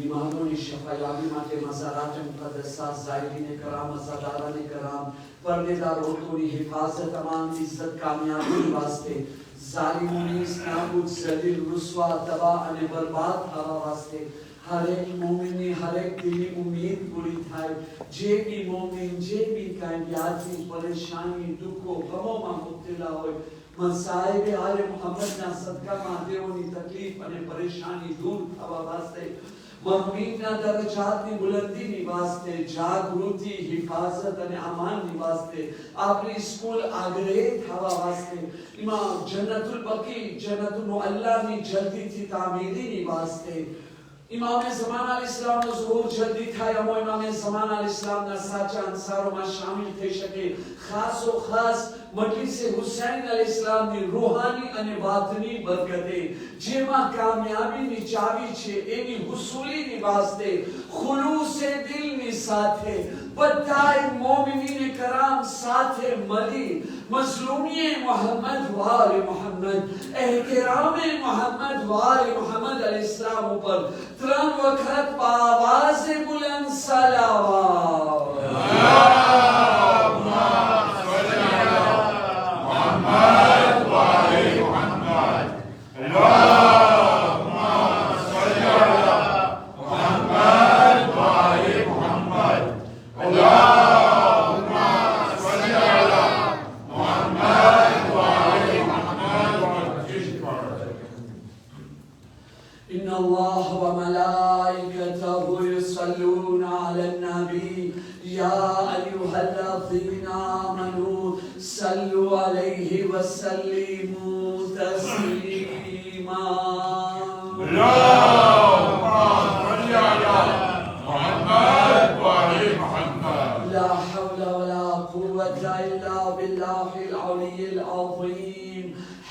बीमारों ने शफायाबी माटे मज़ारात मुक़द्दसात ज़ायरीन कराम अज़ादारान कराम पर्देदार औरतों ने हिफाजत तमाम इज्जत कामयाबी वास्ते ज़ालिमों ने नाबूद ज़लील रुस्वा तबाह अने बर्बाद हवा वास्ते हर एक मोमिन ने हर एक दिली उम्मीद पूरी थाय जे भी मोमिन जे भी कामयाबी परेशानी दुखों गमों में मुब्तला होए मसाइब आले मोहम्मद ना सदका मादेवनी तकलीफ अने परेशानी दूर थवा वास्ते ममीना दरजात ની बुलंदी ની वास्ते जागृति हिफाजत અને अमान ની वास्ते આપની સ્કૂલ આગ્રહ થવા वास्ते ઇમામ જન્નતુલ બકી જન્નતુલ મુઅલ્લા ની જલ્દી થી તામીરી ની वास्ते इमाम ज़मान अल-इस्लाम નો ઝહૂર જલ્દી થાય અમો ઇમામ ज़मान अल-इस्लाम ના સાચા અંસારોમાં શામિલ થઈ શકે ખાસો ખાસ મજલિસ હુસૈન અલ-ઇસ્લામ ની રૂહાની અને બાતની બરકતે જેમાં કામયાબીની ચાવી છે એની હુસૂલીની વાસ્તે ખુલૂસ દિલ ની સાથે બધાય મોમિનીને કરામ સાથે મળી મઝલૂમીએ મોહમ્મદ વાલે મોહમ્મદ એહતરામે મોહમ્મદ વાલે મોહમ્મદ અલ-ઇસ્લામ ઉપર ત્રણ વખત આવાઝે બુલંદ સલાવત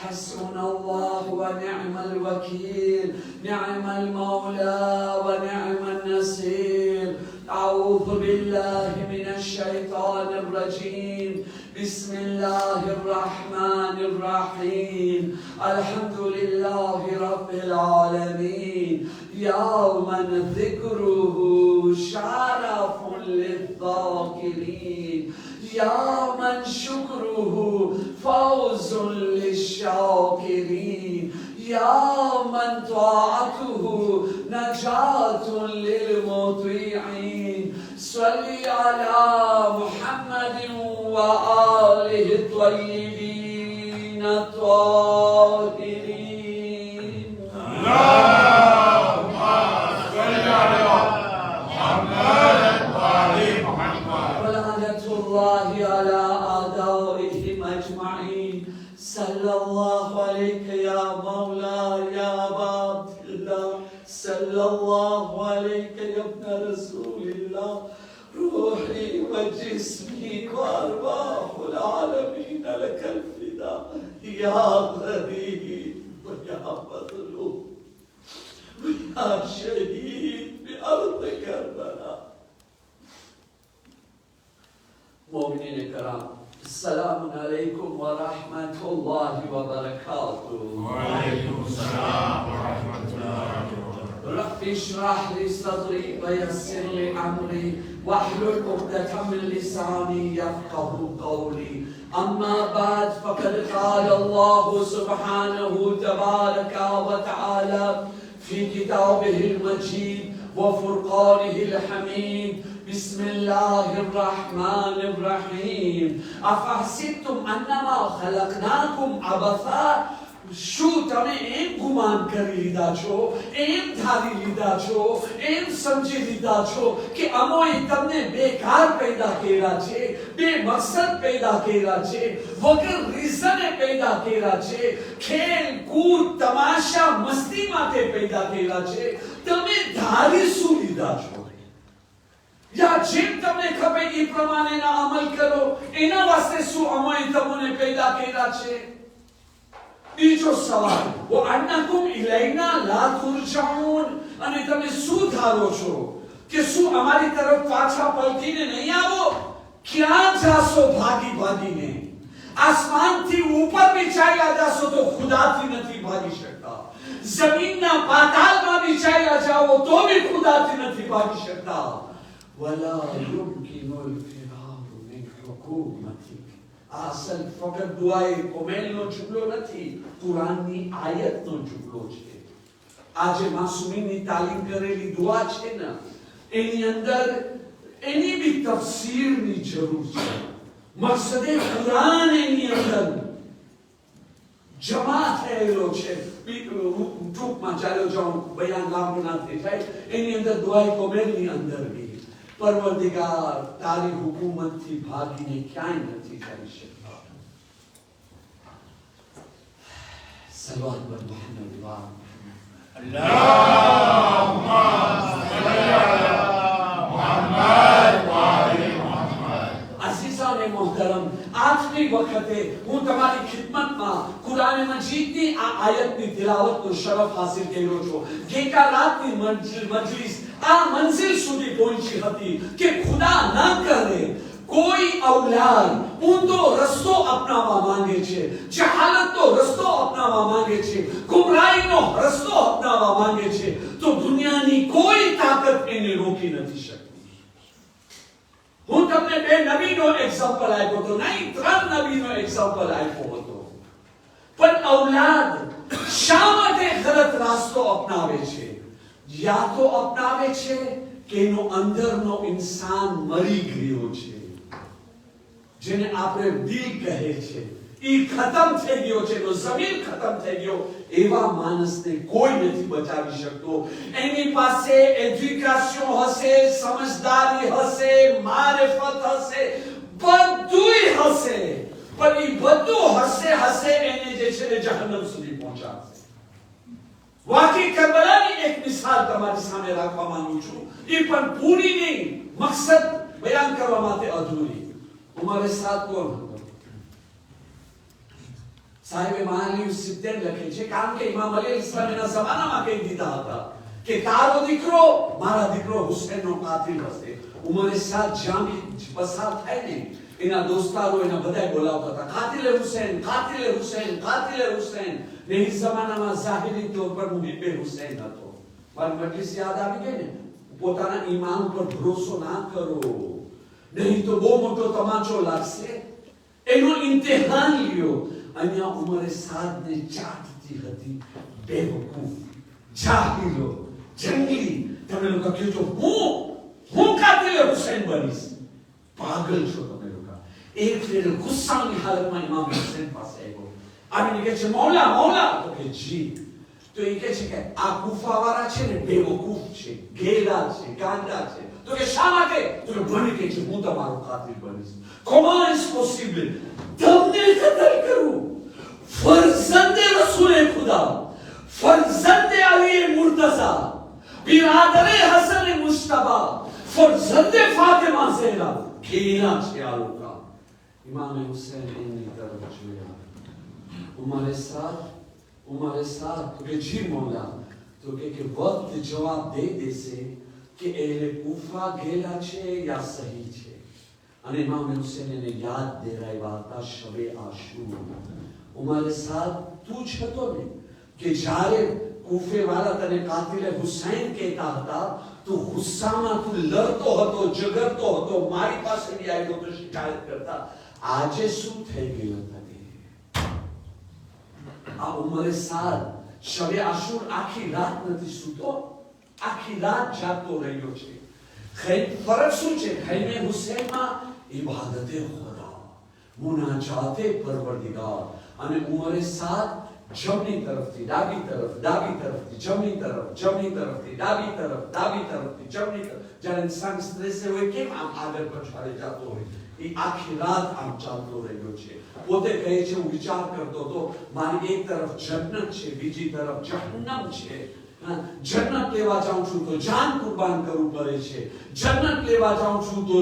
حسبنا الله ونعم الوكيل نعم المولى ونعم النصير أعوذ بالله من الشيطان الرجيم بسم الله الرحمن الرحيم الحمد لله رب العالمين يوما ذكره شرف للذاكرين يوما شكره فوز للشاكرين يوما طاعته نجاة للمطيعين صل على محمد وآله الطيبين الطاهرين اللهم صل على محمد وآل محمد ولعنة الله على أعدائهم أجمعين صلى الله عليك يا مولاي يا أبا عبد الله صلى الله عليك يا ابن رسول الله روحي وجسمي وأرواح العالمين لك الفداء يا غريب ويا مظلوم ويا شهيد بأرض كربلاء مؤمنين الكرام السلام عليكم ورحمة الله وبركاته وعليكم السلام ورحمة الله وبركاته رب اشرح لي صدري ويسر لي أمري واحلل عقدة من لساني يفقه قولي أما بعد فقد قال الله سبحانه تبارك وتعالى في كتابه المجيد وفرقانه الحميد بسم الله الرحمن الرحيم أفحسبتم أنما خلقناكم عبثا شو તમે એમ ગુમાન કરી લીધા છો એમ ધારી લીધા છો એમ સમજી લીધા છો કે અમોએ તમને બેકાર પેદા કર્યા છે બે મકસદ પેદા કર્યા છે વગર રીઝને પેદા કર્યા છે ખેલ કૂદ તમાશા મસ્તી માટે પેદા કર્યા છે તમે ધારી શું લીધા છો या જેમ તમને ખપે એ પ્રમાણેના અમલ કરો એના વાસ્તે શું અમોએ તમને પેદા કર્યા છે બીજો સવાલ વો અન્નકુમ ઇલૈના લા તુરજાઉન અને તમે શું ધારો છો કે શું અમારી તરફ પાછા પલટીને નહીં આવો ક્યાં જાશો ભાગી ભાગીને આસમાનથી ઉપર બી ચાલ્યા જાશો તો ખુદાથી નથી ભાગી શકતા જમીનના પાતાળમાં બી વિચાર્યા જાઓ તો બી ખુદાથી નથી ભાગી શકતા. વલા યુમકિનુલ ફિરારુ મિન હુકુમતી. આ અસલ ફકત દુઆએ કોમેલનો જુમલો નથી, કુરાનની આયતનો જુમલો છે. આજે માસૂમીની તાલીમ કરેલી દુઆ છે ને, એની અંદર એની બી તફસીરની જરૂર છે. મકસદે કુરાન એની અંદર જમા થયેલો છે. ટૂંકમાં ચાલ્યો જાઉં, બયાન લાંબુ ના થઈ જાય. એની અંદર દુઆએ કોમેલની અંદર બી પરવરદિગાર તારી હુકુમતથી ભાગીને ક્યાંય નથી કરી શકતા. સલવાત પર મોહમ્મદ વા અલ્લાહુમ્મા સલ્લી અલા મુહમ્મદ વ આલિ મુહમ્મદ. અઝીઝાને મોહતરમ, આખરી વખતે હું તમારી ખિદમતમાં કુરાન મજીદની આ આયતની તિલાવતનો શરફ હાસિલ કર્યો છું. ગઈકાલ રાતની મજલિસ આ મંઝિલ સુધી પહોંચી હતી કે ખુદા ન કરે કોઈ ઔલાદ ઊંધો રસ્તો અપનાવવા માંગે છે, જહાલતનો રસ્તો અપનાવવા માંગે છે, ગુમરાહીનો રસ્તો અપનાવવા માંગે છે, તો દુનિયાની કોઈ તાકાત એને રોકી નથી શકતી. હું તમને બે નબીનો એક્ઝામ્પલ આપ્યો હતો, નહીં 3 નબીનો એક્ઝામ્પલ આપ્યો હતો. પણ ઔલાદ શા માટે ગલત રસ્તો અપનાવે છે? યા તો અપનાવે છે કે એનો અંદરનો ઇન્સાન મરી ગયો છે, જેને આપણે દિલ કહે છે, એ ખતમ થઈ ગયો છે, એનો જમીન ખતમ થઈ ગયો. એવા માણસને કોઈ નથી બચાવી શકતો. એની પાસે એજ્યુકેશન હશે, સમજદારી હશે, મારિફત હશે, બધુંય હશે, પણ એ બધું હશે એને જે છે ને જહન્નમ સુધી પહોંચાડશે. વાકી કરબલાની એક મિસાલ તમારી સામે રાખવા માંગુ છું, એ પણ પૂરી નહીં, મકસદ બયાન કરવા માટે અધૂરી. ઉમરે સાત કોણ હતો? સાહેબે મહાલીમ 70 લખે છે, કારણ કે ઇમામ અલી ઇસ્લામના જમાનામાં કહી દીધા હતા કે તારો દીકરો મારા દીકરો હુસૈનનો કાતિલ હશે. ઉમરે સાત જામ પસાર થાય ને, એના દોસ્તારો એના બધાય બોલાવતા હતા, કાતિલે હુસૈન, કાતિલે હુસૈન, કાતિલે હુસૈન. ને એ જમાનામાં ઝાહિરી તौर પર મુહિબ્બે હુસૈન હતો. પણ મજલિસ યાદ આવી ગઈ ને, પોતાના ઈમાન પર ભરોસો ના કરો, નહીં તો બહુ મોટો તમાચો લાગશે. એનો ઇમ્તિહાન લ્યો. અહીંયા ઉમરે સાદને ચાટતી હતી બેવકૂફ, જાહિલો, જંગલી. તમે લોકો કહો છો હું કાતિલે હુસૈન બનીશ, પાગલ છો તમે લોકો. એક ફેર ગુસ્સાની હાલતમાં ઇમામ હુસૈન પાસે આવ્યો, આવીને કહે છે મૌલા મૌલા. તો કે જી. તો એ કહે છે કે આ કુફાવાળા છે ને બેવકૂફ છે, ગેલા છે, ગાંડા છે. તો કે શા માટે? તો કે મને કહે છે હું તમારો કાતિલ બનીશ. comment est possible તમને કતલ કરું? ફરઝંદે રસૂલ ખુદા, ફરઝંદે અલી મુર્તઝા, બિરાદરે હસન મુશ્તબા, ફરઝંદે ફાતિમા ઝેરા. કેના છે આ લોકો? ઇમામ હુસૈન એની તરફ જોયા. ઉમરે સાથ તો કે જી મૌલા. તો કે વક્ત જવાબ દે દેશે કે એ કુફા ગેલા છે યા સહી છે. અને ઇમામ હુસૈન એને યાદ દેરાવ્યા હતા શબે આશુર. ઉમરે સાથ તું જ હતો ને કે જ્યારે કુફે વાળા તને કાતિલે હુસૈન કહેતા હતા, તું ગુસ્સામાં તું લડતો હતો, ઝઘડતો હતો, મારી પાસે બી આવ્યો તો શિકાયત કરતા. આજે શું થઈ ગયું તને? આ ઉમરે સાથ શબે આશુર આખી રાત નથી સૂતો, આખી રાત જાગતો રહ્યો છે. ફરક શું છે? ખૈમે હુસૈનમાં ઇબાદતે ખુદા, મુનાજાતે પરવરદિગાર. અને ઉમરે સાથ જમણી તરફથી ડાબી તરફ, ડાબી તરફથી જમણી તરફ, જમણી તરફથી ડાબી તરફ, ડાબી તરફથી જમણી તરફ. જ્યારે ઇન્સાન સ્ટ્રેસ હોય કેમ આમ આગળ પછાડે જતો હોય, એ આખી રાત આમ ચાલતો રહ્યો છે. પોતે કહે છે હું વિચાર કરતો હતો મારી એક તરફ જન્નત છે, બીજી તરફ જહન્નમ છે. જન્નત લેવા જાઉં છું તો જાન કુરબાન કરવું પડે છે, જન્નત લેવા જાઉં છું તો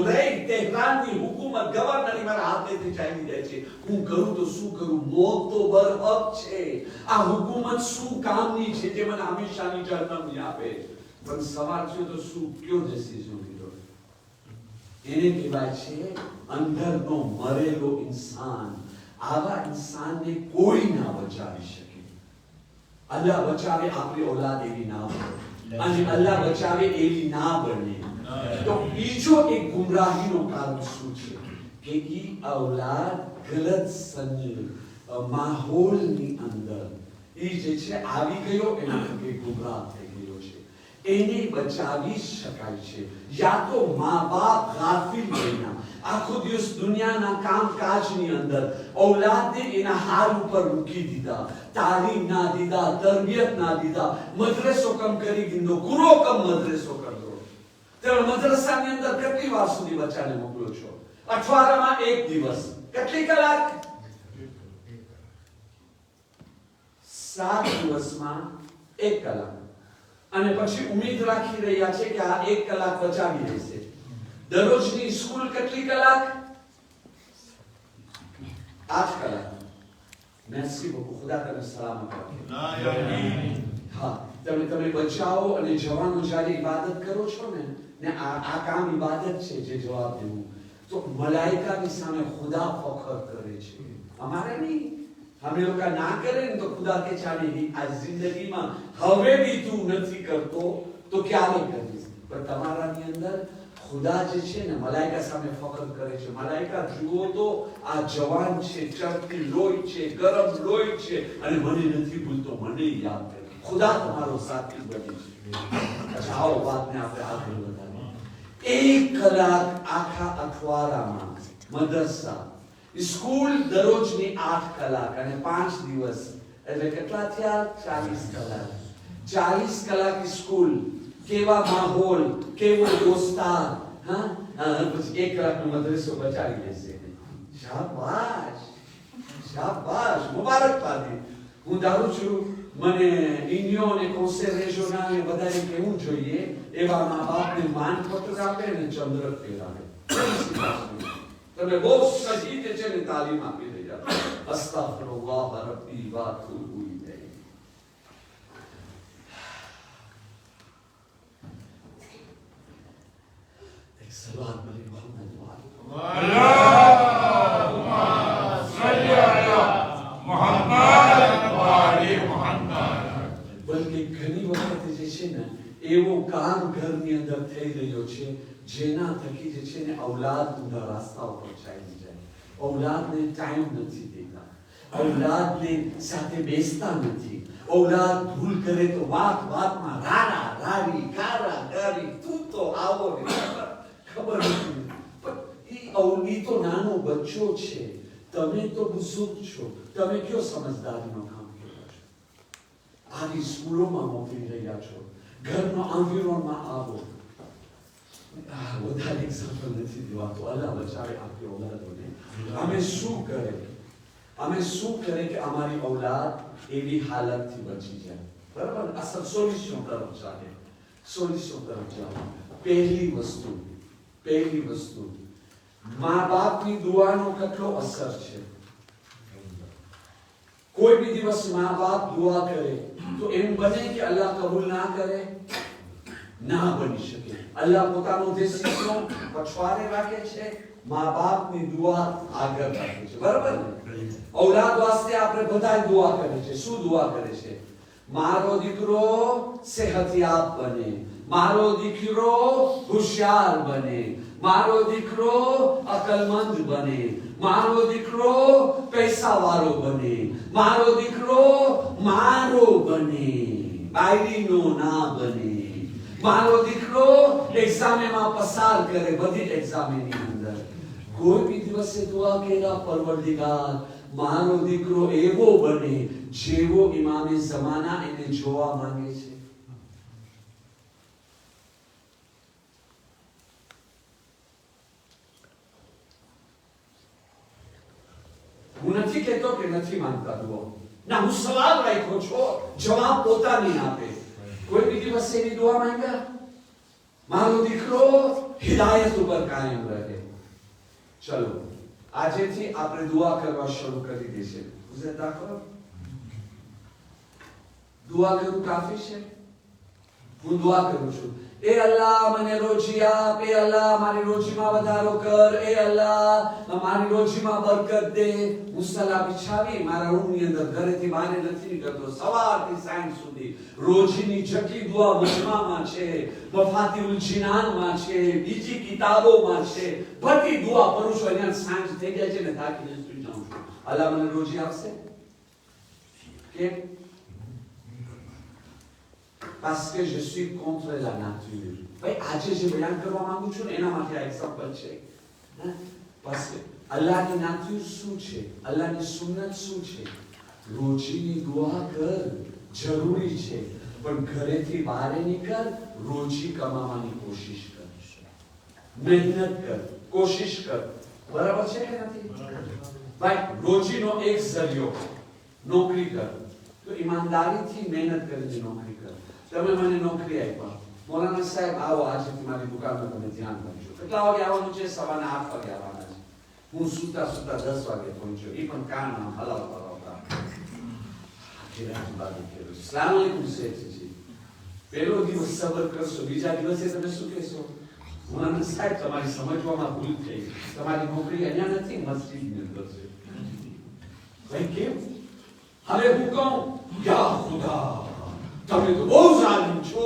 તેહરાનની હુકુમત ગવર્નરી મારા હાથેથી ચાલી જાય છે. હું કરું તો શું કરું? મોત તો બરહક છે. આ હુકુમત શું કામની છે જે મને હંમેશાની જન્નત નહીં આપે? પણ સવાલ થયો તો શું કયો ડિસિઝન લીધો? એને કહેવાય છે અંદરનો મરેલો ઇન્સાન. આવા ઇન્સાનને કોઈ ના બચાવી શકે. અલ્લાહ બચાવે, આપણી औलाद એવી ના હોય. અને અલ્લાહ બચાવે એવી ના બને. તો બીજો એક ગુમરાહીનો કારણ શું છે કે ઈ ઔલાદ ગલત માહોલની અંદર ઈ જે છે આવી ગયો એના થકી ગુમરાહ થઈ ગયો છે. એને બચાવી શકાય છે યા તો મા બાપ ગાફિલ બન્યા, આખો દિવસ દુનિયાના કામકાજની અંદર ઔલાદને એના હાલ ઉપર મૂકી દીધા, તાલીમ ના દીધા, તરબિયત ના દીધા, મદ્રસો કમ કરી દીધો, ગુરો કમ મદ્રસો કરજો. તમે મદ્રસાની અંદર કેટલી વાર સુધી બચ્ચાને મોકલો છો? અઠવાડિયામાં એક દિવસ. કેટલી કલાક? 7 દિવસમાં 1 કલાક. અને પછી ઉમ્મીદ રાખી રહ્યા છે કે આ 1 કલાક બચાવી લેશે. દરરોજની સ્કૂલ કેટલી કલાક? 8 કલાક. મેસી બહુ ખુદા તને સલામત રાખે. હા, તમે બચાવો અને જવાનો જ્યારે ઇબાદત કરો છો ને આ કામ ઇબાદત છે જે જવાબ દેવું, તો મલાઈકાની સામે ખુદા ફખર કરે છે. અમારે નહીં. અમે લોકો ના કરે ને તો ખુદા કે ચાલે આ જિંદગીમાં હવે બી તું નથી કરતો તો ક્યારે કરીશ? પણ તમારાની અંદર ખુદા જે છે ને મલાઈકા સામે ફખર કરે છે. મલાઈકા જુઓ તો આ જવાન છે, ચડતી લોહી છે, ગરમ લોહી છે અને મને નથી ભૂલતો, મને યાદ કરે. ખુદા તમારો સાથી બને છે. અચ્છા, આવો વાતને આપણે આગળ વધારીએ. 1 કલાક આખા અઠવાડિયામાં મદ્રસા સ્કૂલ દરરોજની 8 કલાક અને 5 દિવસ એટલે કેટલા થયા? 40 કલાક. 40 કલાક સ્કૂલ, કેવા માહોલ, કેવો દોસ્તાર, હા, પછી 1 કલાકનો મદ્રસો બચાવી લેશે. શાબાશ, શાબાશ, મુબારકબાદી. હું ધારું છું મને ઇન્ડિયો અને કોન્સે રેજોનાને બધાને કેવું જોઈએ એવા મા બાપને માનપત્ર આપે ને ચંદ્રક પહેરાવે. તમે બહુ સહી જે છે ને તાલીમ આપી રહ્યા છો. અસ્તગફિરુલ્લાહ રબ્બી વ અતુબુ ઇલૈહ. એક સલાત બની મોહમ્મદ અલ્લાહુમ્મા સલ્લી અલા મુહમ્મદ વ આલી મુહમ્મદ. બલ્કે ઘણી વખત જે છે ને એવો કામ ઘરની અંદર થઈ રહ્યો છે જેના થકી જે છે ને ઔલાદ ઊંધા રસ્તા ઉપર ચાલી જાય. ઔલાદને ટાઈમ નથી દેતા, ઔલાદને સાથે બેસતા નથી. ઔલાદ ભૂલ કરે તો વાતમાં રાડા રાડી, ગારા ગારી, તું તો આવો ને ખબર નથી. પણ ઈ તો નાનો બચ્ચો છે, તમે તો બુઝુર્ગ છો, તમે કયો સમજદારીનો કામ કર્યો છો? આવી સ્કૂલોમાં મોકલી રહ્યા છો, ઘરનો આંગણમાં આવો. વધારે એક્ઝામ્પલ નથી દેવાતો. અલ્લાહ બચાવે આપણી ઔલાદોને. અમે શું કરે કે અમારી ઔલાદ એવી હાલતથી બચી જાય. બરાબર? અસલ સોલ્યુશન તરફ ચાલે. સોલ્યુશન તરફ ચાલે. પહેલી વસ્તુ મા બાપની દુઆનો કેટલો અસર છે. કોઈ બી દિવસ મા બાપ દુઆ કરે તો એમ બને કે અલ્લાહ કબૂલ ના કરે? ના બની શકે. અલ્લાહ પોતાનો દેશનો પછવાડે રાખે છે, મા બાપની દુઆ આગળ રાખે છે. બરાબર ને? ઔલાદ વાસ્તે આપણે બધા દુઆ કરે છે. શું દુઆ કરે છે? મારો દીકરો સેહતયાબ બને, મારો દીકરો હોશિયાર બને, મારો દીકરો અકલમંદ બને, મારો દીકરો પૈસાવાળો બને, મારો દીકરો મારો બને, બાયરીનો ના બને, મારો દીકરો એક્ઝામમાં પસાર કરે, બધી એક્ઝામની અંદર. કોઈ બી દિવસે દુઆ કર્યા પરવરદિગાર મારો દીકરો એવો બને જેવો ઇમામે ઝમાના એને જોવા માંગે છે? હું નથી કહેતો કે નથી માનતા દુઆ. ના, હું સવાલ રાખ્યો છો, જવાબ પોતાની આપે. કોઈ બી દિવસે એની દુઆ માંગ્યા મારો દીકરો હિદાયત ઉપર કાયમ રહે? ચલો આજેથી આપણે દુઆ કરવા શરૂ કરી દઈશું. ઉઝે દાખલો દુઆ કરું કાફી છે? હું દુઆ કરું છું એ અલ્લાહ મને રોજી આપ, એ અલ્લાહ મારી રોજીમાં વધારો કર, એ અલ્લાહ મારી રોજીમાં બરકત દે. મુસલ્લા બિછાવી મારા રૂમની અંદર ઘરેથી બહાર નથી નીકળતો. સવારથી સાંજ સુધી રોજીની જેટલી દુઆ મજમામાં છે, મફાતિઉલ જીનાનમાં છે, બીજી કિતાબોમાં છે, બધી દુઆ કરું છું. અહીંયા સાંજ થઈ જાય છે ને થાકીને સુઈ જાઉં છું. અલ્લાહ મને રોજી આપશે કેમ? Parce que je suis contre la nature. ભાઈ આજે જે બયાન કરવા માંગુ છું ને એના માટે આ એક્ઝામ્પલ છે. parce que અલ્લાહની નાતુર શું છે, અલ્લાહની સુન્નત શું છે? રોજીની દુઆ કર, જરૂરી છે, પણ ઘરેથી બહાર નીકળ, રોજી કમાવાની કોશિશ કર, મહેનત કર, કોશિશ કર. બરાબર છે કે નથી? ભાઈ રોજીનો એક જરિયો નોકરી કર, તો ઈમાનદારીથી મહેનત કરીને નોકરી કર. તમે મને નોકરી આપ્યા, મૌલાના સાહેબ આવો આજે તમારી દુકાનમાં તમે ધ્યાન કરજો. કેટલા વાગે આવવાનું છે? 8:30 વાગે આવવાના છે. હું સુતા 10 વાગે પહોંચ્યો, એ પણ કાનમાં હલાવતા અસ્સલામ અલૈકુમ શેઠજી. પહેલો દિવસ સબર કરશો, બીજા દિવસે તમે શું કહેશો? મૌલાના સાહેબ તમારી સમજવામાં ભૂલ થઈ, તમારી નોકરી અહીંયા નથી, મસ્જિદની અંદર છે. ભાઈ કેમ? હવે હું કહું યા ખુદા તમે તો બહુ જાલિમ છો,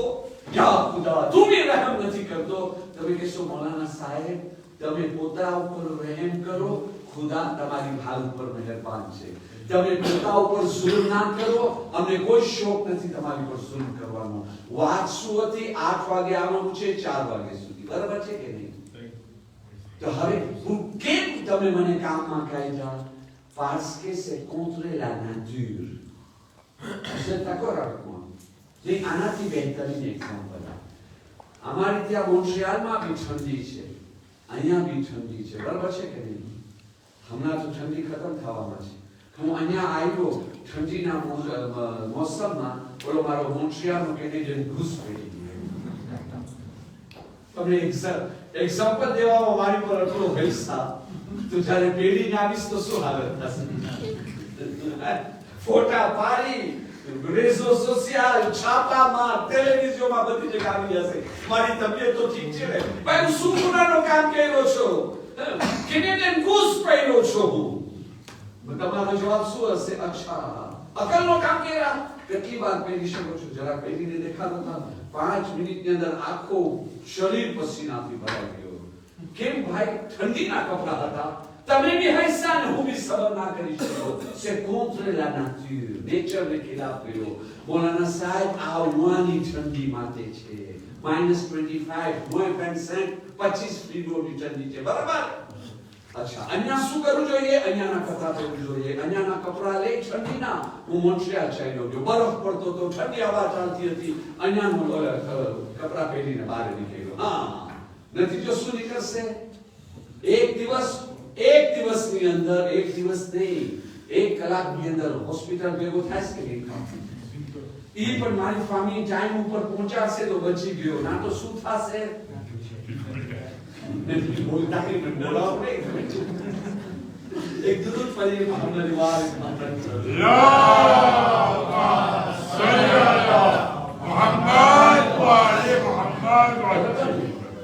યા ખુદા તું બી રહેમ નથી કરતો. તમે કહેશો મૌલાના સાહેબ તમે પોતા ઉપર રહેમ કરો, ખુદા તમારી હાલ ઉપર મહેરબાન છે. તમે પોતા ઉપર જુલ્મ ના કરો, અમને કોઈ શોખ નથી તમારી પર જુલ્મ કરવાનો. વાત શું હતી? 8 વાગે આવવાનું છે, 4 વાગે સુધી. બરાબર છે કે નહીં? તો હવે હું કેમ તમે મને કામમાં કાઢ્યા? Parce que c'est contre la nature. Vous êtes d'accord avec moi? નહીં, આનાથી બહેતરીન એક્ઝામ્પલ અમારી ત્યાં મોન્ટ્રીયાલમાં બી ઠંડી છે, અહીંયા બી ઠંડી છે. બરાબર છે કે નહીં? હમણાં તો ઠંડી ખતમ થવામાં છે. હું અહીંયા આવ્યો ઠંડીના મોસમમાં, બોલો મારો મોન્ટ્રીયાલનો કેનેડિયન ઘૂસ પડી ગયો. તમને એક્ઝામ્પલ દેવામાં મારી પર આટલો પૈસા, તો જ્યારે પેઢીને આવીશ તો શું હાલત થશે? ફોટા પાડી, રેઝો સોશિયલ, છાપામાં, ટેલિવિઝનમાં બધી જગ્યાએ આવી જશે. મારી તબિયત તો ઠીક છે ને ભાઈ, હું શું ગુનાનો કામ કર્યો છો? કેનેડિયન ઘૂસ પહેર્યો છો હું. તમારો જવાબ શું હશે? અચ્છા અકલનો કામ કર્યા. કેટલી વાર પહેરી શકો છો? જરા પહેરીને દેખાડો. 5 મિનિટની અંદર આખો શરીર પસીનાથી ભરાઈ ગયો. કેમ ભાઈ? ઠંડીના કપડા હતા. તમે भी ऐसा ને હું भी સબર ના કરી શકો. c'est contre la nature, nature ને ખિલાફ કર્યો. મૌલાના સાહેબ આવવાની ઠંડી માટે છે, -25, -25 ડિગ્રી ઠંડી છે. બરાબર? અચ્છા અહીંયા શું કરવું જોઈએ? અહીંયાના કપડા પહેરવું જોઈએ. અહીંયાના કપડા લે ઠંડીના. હું મોન્ટ્રીયાલ ચાલ્યો ગયો, બરફ પડતો તો, ઠંડી હવા ચાલતી હતી, અહીંયાનો કપડા પહેરીને બહાર નીકળ્યો. હા, નતીજો શું નીકળશે? એક દિવસની અંદર, એક દિવસ નહીં, 1 કલાકની અંદર હોસ્પિટલ ભેગો થાય છે કે નહીં? ઈ પણ મારી ફામી ટાઈમ ઉપર પહોંચાડશે તો બચી ગયો, ના તો શું થશે? બોલતા કે બોલાવ નહીં. એક દૂધ પડી મોહમ્મદ વારિસ મોહમ્મદ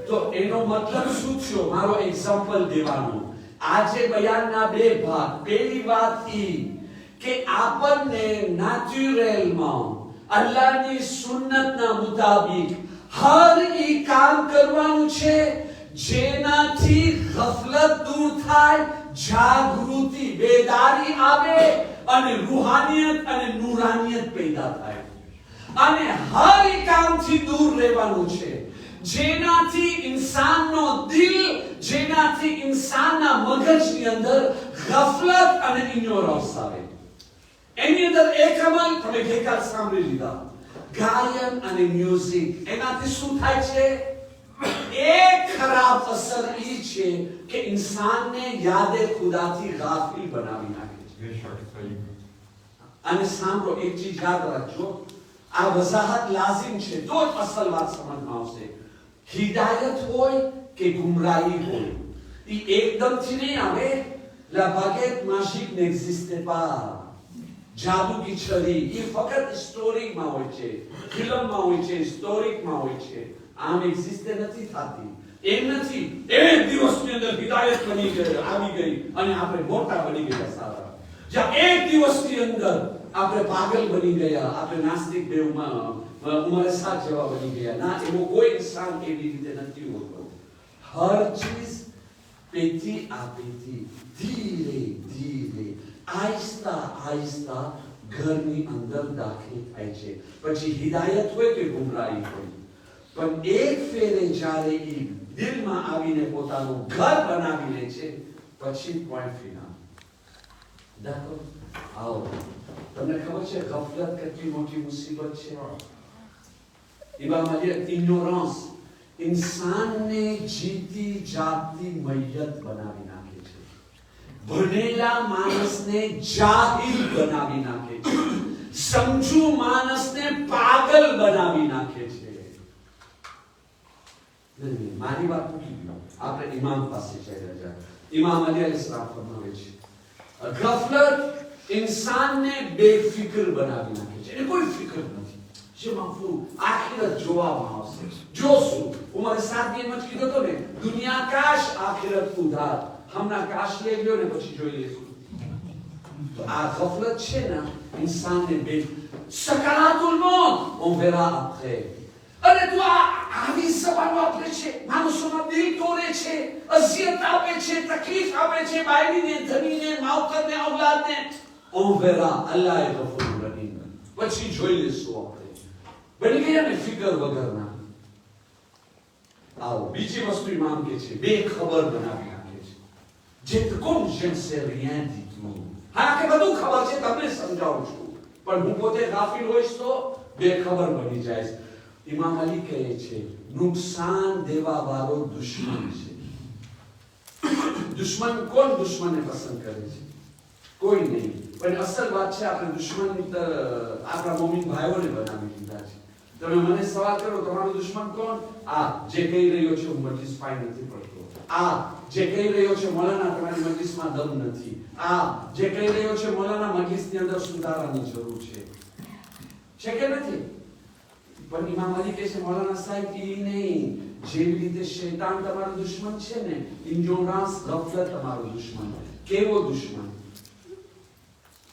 તો એનો મતલબ શું થયો? મારો એક્ઝામ્પલ દેવાનો. આજે બયાનના 2 ભાગ. પહેલી વાત ઈ કે આપણને નેચરલમાં અલ્લાહની સુન્નતના મુતાબિક હર ઈ કામ કરવાનું છે જેનાથી ગફલત દૂર થાય, જાગૃતિ, બેદારી આવે અને રૂહાનિયત અને નૂરાનિયત પેદા થાય. અને હર ઈ કામથી દૂર રહેવાનું છે જેનાથી ઇન્સાનનો દિલ, જેનાથી ઇન્સાનના મગજની અંદર ગફલત અને ઇગ્નોરન્સ આવે. એની અંદર એક અમલ તમે ગઈકાલ સાંભળી લીધા, ગાયન અને મ્યુઝિક. એનાથી શું થાય છે? એક ખરાબ અસર ઈ છે કે ઇન્સાનને યાદે ખુદાથી ગાફિલ બનાવી નાખે છે. અને સાંભળો, એક ચીજ યાદ રાખજો, આ વજાહત લાઝિમ છે તો જ અસલ વાત સમજમાં આવશે. હિદાયત હોય કે ગુમરાહી હોય, એ એકદમથી નહીં આવે. La baguette magique n'existe pas. જાદુ કી છરી એ ફક્ત સ્ટોરીમાં હોય છે, ફિલ્મમાં હોય છે, સ્ટોરીમાં હોય છે. આમ એક્ઝિસ્ટ નથી થતી. એમ નથી એક દિવસની અંદર હિદાયત બની ગઈ આવી ગઈ અને આપણે મોટા બની ગયા સારા. જ્યાં એક દિવસની અંદર આપણે પાગલ બની ગયા, આપણે નાસ્તિક દેવમાં ઉમરે સાથ જેવા બની ગયા. ના, એવો કોઈ ઇન્સાન એવી રીતે નથી હોતો. હર ચીજ પેથી આપેથી ધીરે ધીરે આહિસ્તા આહિસ્તા ઘરની અંદર દાખલ થાય છે. પછી હિદાયત હોય કે ગુમરાહી હોય, પણ એક ફેરે જ્યારે એ દિલમાં આવીને પોતાનું ઘર બનાવી લે છે પછી પોઈન્ટ ફિનાલ. देखो आओ, તમને ખબર છે ગફલત કેટલી મોટી મુસીબત છે. ઇમામ અલી ઇગ્નોરન્સ ઇન્સાનને જીતી જાગતી મૈયત બનાવી નાખે છે. ભણેલા માણસને જાહિલ બનાવી નાખે છે. સમજુ માણસને પાગલ બનાવી નાખે છે. મારી વાત પૂછી ગયો, આપણે ઇમામ પાસે જઈ રહ્યા. ઇમામ અલી અલૈહિસ્સલામ ફરમાવે છે ગફલત इंसानને બેફિકર બનાવી નાખે છે. એને કોઈ ફિકર નથી. જે માફુ આખિરત જોવામાં આવશે, જોશું. ઉમરે સાદી એમ જ કીધું તો ને, દુનિયા કાશ આખિરત ઉધાર. હમણાં કાશ લઈ ગયો ને પછી જોઈ લેશું. તો આ ગફલત છે ને ઇન્સાનને બે સકારાતુલ મોત on verra après. અરે તું આવી સવાલો આપે છે, માણસોના દિલ તોડે છે, અઝિયત આપે છે, તકલીફ આપે છે, બાયડીને, ધણીને, માવતરને, ઔલાદને. on verra, અલ્લાહ એ ગફૂર રહીમ. પછી જોઈ લેશું આપણે. બની ગયા ને ફિકર વગરના. આવો બીજી વસ્તુ ઇમામ કે છે બે ખબર બનાવી નાખે છે. જે કોમ je ne sais rien du tout. હા કે બધું ખબર છે, તમને સમજાવું છું, પણ હું પોતે ગાફિલ હોઈશ તો બે ખબર બની જાય. ઇમામ અલી કહે છે નુકસાન દેવા વાળો દુશ્મન છે. દુશ્મન કોણ દુશ્મનને પસંદ કરે છે? કોઈ નહીં. પણ અસલ વાત છે આપણે દુશ્મન આપણા મોમીન ભાઈઓને બનાવી દીધા છે. તમે મને સવાલ કરો તમારો દુશ્મન કોણ? આ જે કહી રહ્યો છે હું મજલિસ પાઈ નથી પડતો. આ જે કહી રહ્યો છે મૌલાના તમારી મજલિસમાં દમ નથી. આ જે કહી રહ્યો છે મૌલાના મજલિસની અંદર સુધારાની જરૂર છે કે નથી? પણ ઇમામ અલી કહે છે મૌલાના સાહેબ એ નહીં. જેવી રીતે શૈતાન તમારો દુશ્મન છે ને, ઇન્જોરાસ ગફલત તમારો દુશ્મન. કેવો દુશ્મન?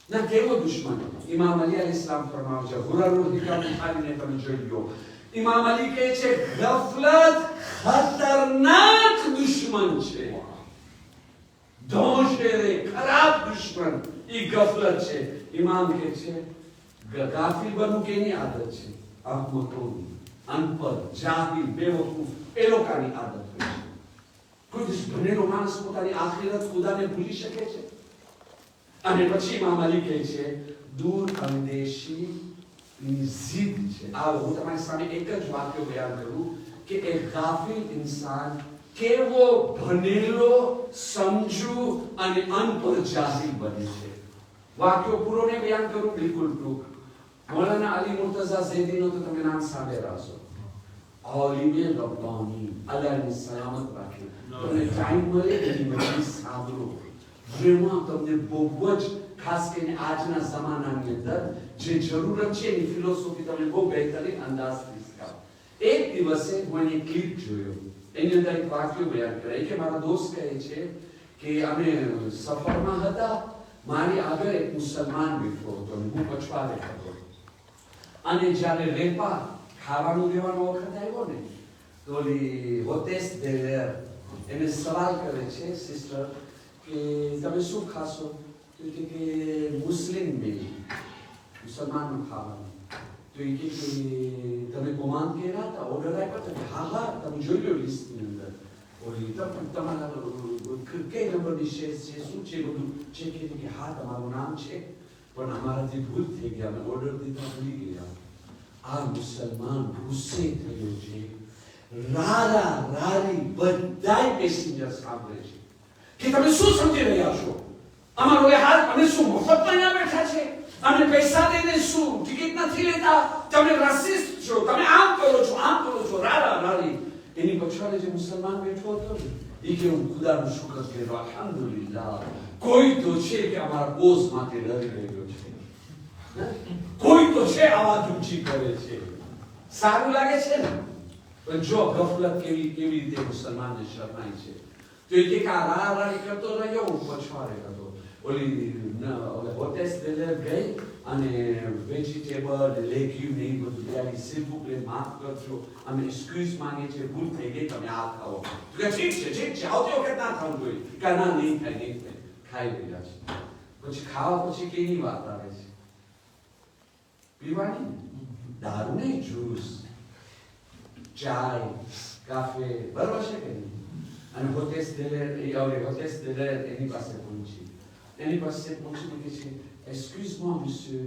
ના કેવો દુશ્મન? ઇમામ અલી અલૈહિસ્સલામ ફરમાવે છે, હુરરુલ હિકામ ખાલીને તમે જોઈ લો. ઇમામ અલી કહે છે ગફલત ખતરનાક દુશ્મન છે. ધોશેરે ખરાબ દુશ્મન એ ગફલત છે. ઇમામ કહે છે ગાફિલ બનવું કેની આદત છે? અહમકોની, અનપઢ, જાહિલ, બેવકૂફ એ લોકોની આદત હોય છે. કોઈ ભણેલો માણસ પોતાની આખિરત ખુદાને ભૂલી શકે છે? અને પછી ઇમામ અલી કહે છે દૂર અંદેશી જીદ છે. આવો હું તમારી સામે એક જ વાક્ય બયાન કરું કે એક ગાફિલ ઇન્સાન કેવો ભણેલો, સમજુ અને અનપઢ જાહિલ બને છે. વાક્યો પૂરો ને બયાન કરું બિલકુલ ટૂંક. मौलाना अली मुर्तजा ज़ैदी नो तो તમે નામ સાંભળે રાસો. ઓલિમે રબ્બાની અલ્લાહની સલામત રાખે. તમને ટાઈમ મળે એની મજલિસ સાંભળો. જેમાં તમને બહુ જ ખાસ કરીને આજના જમાનાની અંદર જે જરૂરત છે એની ફિલોસોફી તમને બહુ બહેતરીન અંદાજથી શીખાવ. એક દિવસે હું એક ક્લિપ જોયો. એની અંદર એક વાક્ય બયાન કરે કે મારા દોસ્ત કહે છે કે અમે સફરમાં હતા, મારી આગળ એક મુસલમાન બેઠો હતો અને હું પછવાડે હતો. અને જ્યારે રેપા ખાવાનું દેવાનો વખત આવ્યો ને તો ઓલી હોટેસ દેવેર એને સવાલ કરે છે સિસ્ટર કે તમે શું ખાશો? તો કે મુસ્લિમ મેલ, મુસલમાનનું ખાવાનું. તો એ કે તમે કોમાન કર્યા હતા, ઓર્ડર આપ્યો હતો? હા હા તમે જોઈ લો લિસ્ટની અંદર. ઓલી તમારા કઈ નંબરની શેર છે, શું છે બધું છે કે હા તમારું નામ છે, પણ અમારાથી ભૂલ થઈ ગયા, અમે ઓર્ડર દીધા ભૂલી ગયા. આ મુસલમાન ગુસ્સે થયો છે. રારા રારી બધાય પેસેન્જર સાંભળે છે કે તમે શું સમજી રહ્યા છો? અમારો એ હાલ અમે શું મફતમાં અહીંયા બેઠા છે? અમે પૈસા દઈને શું ટિકિટ નથી લેતા? તમે રાસિસ્ટ છો, તમે આમ કરો છો, આમ કરો છો. રારા રારી. એની પછાડે જે મુસલમાન બેઠો હતો ને એ કે હું ખુદાનું શુક્ર કર્યો, અલ્હમ્દુલિલ્લાહ કોઈ તો છે કે અમારા બોઝ માટે ડરી રહ્યો છે, કોઈ તો છે આવાજ ઊંચી કરે છે. સારું લાગે છે ને? પણ જો ગફલત કેવી રીતે મુસલમાનને શરમાય છે તો એક આરારી કરતો રહ્યો હું પછવાડે હતો ઓલી હોટેસ ડેલર ગઈ અને વેજીટેબલ લેગ્યુમ એ બધું ત્યારે સિમ્પલ માફ કરજો અમે એક્સક્યુઝ માંગે છે ભૂલ થઈ ગઈ તમે આ ખાઓ તો કે ઠીક છે આવતી વખત ના ખાવું જોઈએ કે ના નહીં થાય ખાઈ રહ્યા છે પછી ખાવા પછી કેવી વાત આવે છે પીવાની દારૂ નહીં જ્યુસ ચાય કાફે બરોબર છે કે નહીં અને હોટેસ ડેલર એની પાસે પૂછીને કે છે એક્સક્યુઝ મો મિસ્ટર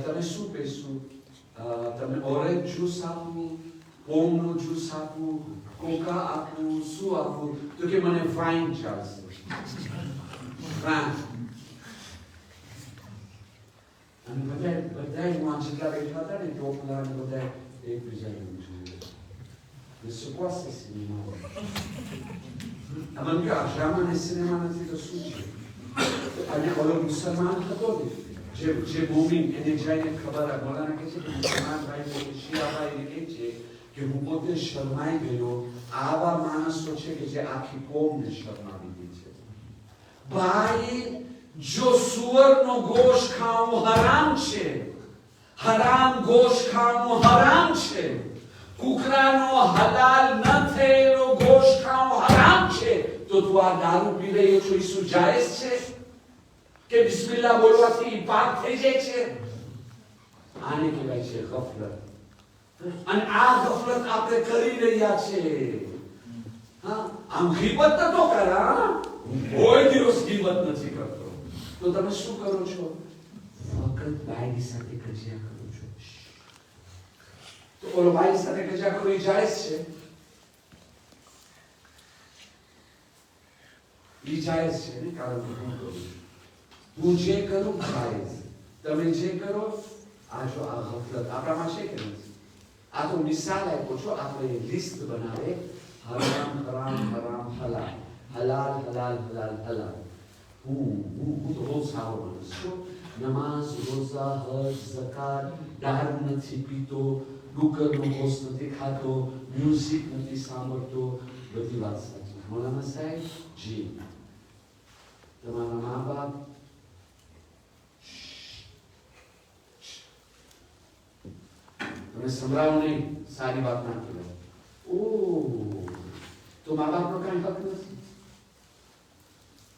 તમે શું પીશું તમે ઓરેન્જ જ્યુસ આપું પોમનો જ્યુસ આપું કોકા આપું શું આપું તો કે મને વાઇન ચાલશે વાઇન અને બધા જેટલા બેઠા હતા ને તો બધા એકબીજાને Mais c'est quoi ce cinéma? Aman que jamais le cinéma n'a été de souci. અને ઓલો મુસલમાન હતો ને જે મોમિન એને જઈને ખબર બોલાના કહે છે કે મુસલમાન ભાઈ શિયા ભાઈ કહે છે કે હું પોતે શરમાઈ ગયો આવા માણસો છે કે જે આખી કોમને શરમાવી દે છે ભાઈ જો સુવરનો ગોશ ખાવું હરામ છે હરામ ગોશ ખાવું હરામ છે કુકરાનો હલાલ ન થયેલો ગોશ ખાવું હરામ છે તો તું આ દારૂ પી રહ્યો છો એ શું જાયઝ છે કે બિસ્મિલ્લાહ બોલવાથી પાક થઈ જાય છે આને કહેવાય છે ગફલત અને આ ગફલત આપણે કરી રહ્યા છે હા આમ ગીબત તો કરા કોઈ દિવસ ગીબત નથી કરતો તો તમે શું કરો છો ફક્ત ભાઈની સાથે કજિયા કરો છો તો ઓલો ભાઈ સાથે કજિયા કરો એ જાયઝ છે એ જાયઝ છે ને કારણ કે હું કરું છું હું જે કરું જાયઝ તમે જે કરો આ જો આ ગફલત આપણામાં છે કે નથી આ તો મિસાલ આપ્યો છો આપણે લિસ્ટ બનાવે હરામ હરામ હરામ હલાલ હલાલ હલાલ હલાલ હલાલ હું તો બહુ સારો માણસ છું નમાઝ રોઝા હજ ઝકાત દારૂ નથી પીતો ડુક્કરનો હોશ નથી ખાતો મ્યુઝિક નથી સાંભળતો બધી વાત સાચી મૌલાના સાહેબ જી તમારા મા બાપ તમે સંભળાવો નહીં સારી વાત ના કહેવાય ઓ તો મા બાપનો કઈ હક નથી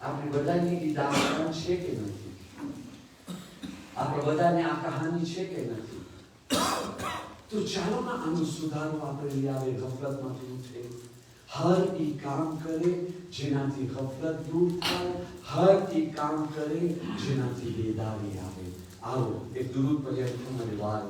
આપણે બધાની દાવત છે કે નથી આપણે બધાને આ કહાની છે કે નથી તો ચાલો ના આનો સુધારો આપણે લઈ આવે ગફલતમાંથી ઉઠે હર ઈ કામ કરે જેનાથી ગફલત દૂર થાય હર ઈ કામ કરે જેનાથી બેદારી આવે આવો એક દુરૂદ પર્યંત તમારે વાર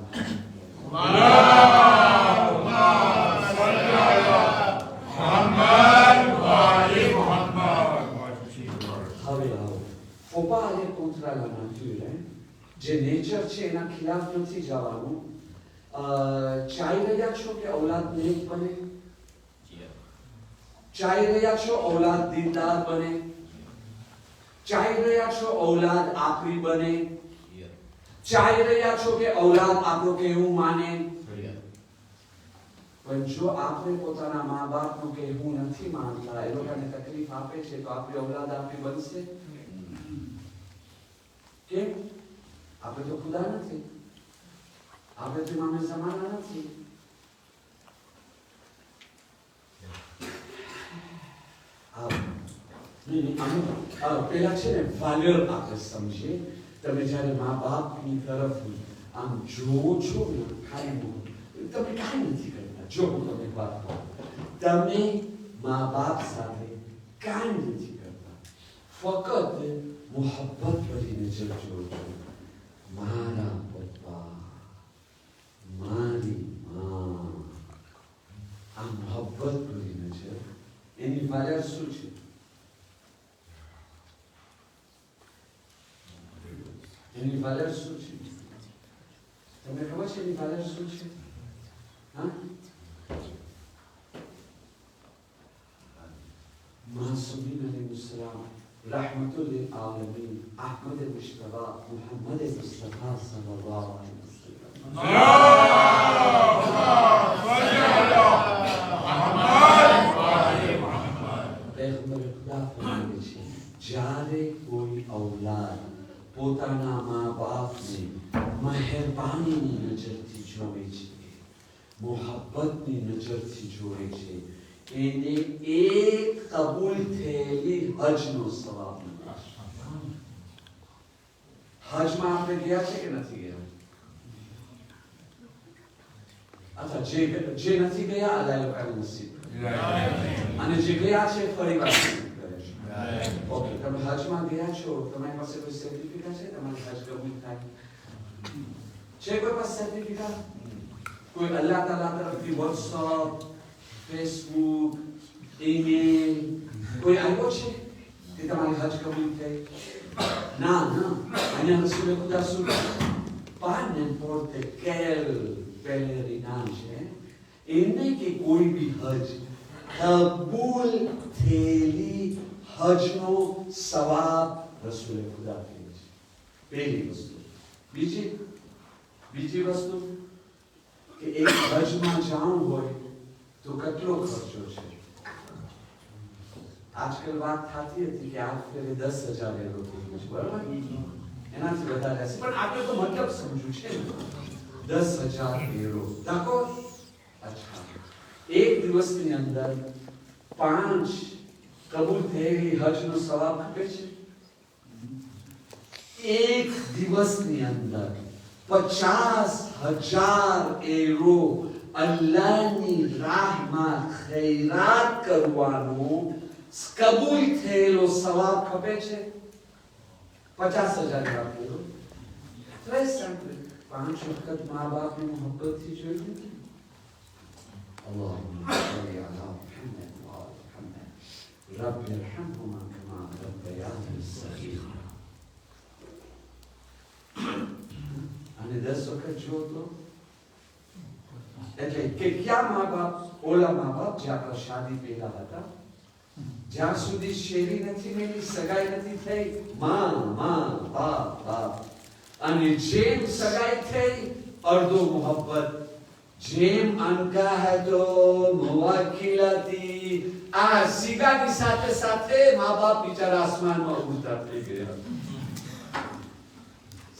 જે નેચર છે એના ખિલાફ નથી જવાનું ચાહી રહ્યા છો કે ઔલાદ નેક બને ચાહી રહ્યા છો ઔલાદ દીનદાર બને ચાહી રહ્યા છો ઔલાદ આકરી બને ચાહી રહ્યા છો કે ઔલાદ આપણો કહેવું માને પણ જો આપણે પોતાના મા બાપનું કહેવું નથી માનતા એ લોકોને તકલીફ આપે છે તો આપણી ઔલાદ આપણી બનશે કેમ આપણે તો ખુદા નથી આપણે તો ઇમામે ઝમાના નથી પેલા છે ને વાલર આપણે સમજીએ તમે જ્યારે મા બાપની તરફ આમ જોવો છો ને ખાલી તમે કાંઈ નથી કરતા જો હું તમને વાત કહું તમે મા બાપ સાથે કાંઈ નથી કરતા ફક્ત મોહબ્બત કરીને જજો મારા પપ્પા મારી માં આ મોહબ્બત કરીને છે એની વાલર શું છે એની વાલર શું છે તમને ખબર છે એની વાલર શું છે હા માસૂમીન અલૈહિસ્સલામ रहमतुल लिल आलमीन अहमद मुश्तबा मुहम्मद मुस्तफा सल्लल्लाहु अलैहि वसल्लम પયગંબર ખુદા ફરમાવે છે જ્યારે કોઈ ઔલાદ પોતાના મા બાપને મહેરબાનીની નજરથી જોવે છે, મોહબ્બતની નજરથી જોવે છે, એને એક કબૂલ થયેલી હજનો સવાબ મળે. હજમાં આપણે ગયા છે કે નથી ગયા? અથવા જે નથી ગયા અલ્લાહ લોકોને નસીબ અને જે ગયા છે ફરી વાર ઓકે. તમે હજમાં ગયા છો, તમારી પાસે કોઈ સર્ટિફિકેટ છે તમારી હજ કબૂલ થાય છે? કોઈ પાસે સર્ટિફિકેટ? કોઈ અલ્લાહ તાલા તરફથી વોટ્સઅપ, ફેસબુક, ઈમેલ કોઈ આવ્યો છે કે તમારી હજ કબૂલ થઈ? ના. અહીંયા રસૂલે ખુદા શું પાને પોતે કેલ pelerinage એને કે કોઈ બી હજ કબૂલ થયેલી હજનો સવાબ રસૂલે ખુદા કહે છે. પહેલી વસ્તુ. બીજી વસ્તુ કે એક હજમાં જવું હોય તો કેટલો ખર્ચો છે? આજકાલ વાત થતી હતી કે આ ફેરે 10,000 એરો થઈ ગયું છે, બરાબર? એનાથી વધારે હશે, પણ આપણે તો મતલબ સમજવું છે ને, 10,000 એરો. d'accord? અચ્છા, એક દિવસની અંદર 5 કબૂલ થયેલી હજનો સવાબ આપે છે. એક દિવસની અંદર 50,000 એરો અલ્લાહની રાહમાં ખૈરાત કરવાનો કબૂલ થયેલો સવાબ ખપે છે. 50,000 એરો. très simple. 5 વખત મા બાપની મોહબ્બતથી જોઈ લે. અલ્લાહુમ્મા સલ્લી અલા મુહમ્મદ વ આલ મુહમ્મદ. રબ્બિ ઇરહમ્હુમા કમા રબ્બયાની સગીરા. અને 10 વખત જો તો એટલે કે ક્યાં મા બાપ? ઓલા મા બાપ જ્યાં શાદી પહેલા હતા, જ્યાં સુધી શેરી નથી મેલી, સગાઈ નથી થઈ, માં બાપ. અને જેમ સગાઈ થઈ અડધો મોહબ્બત, જેમ અનકા હે તો મુવાક્કિલાતી. આ સિગાની સાથે સાથે મા બાપ બિચારા આસમાનમાં ઉડતા થઈ ગયા.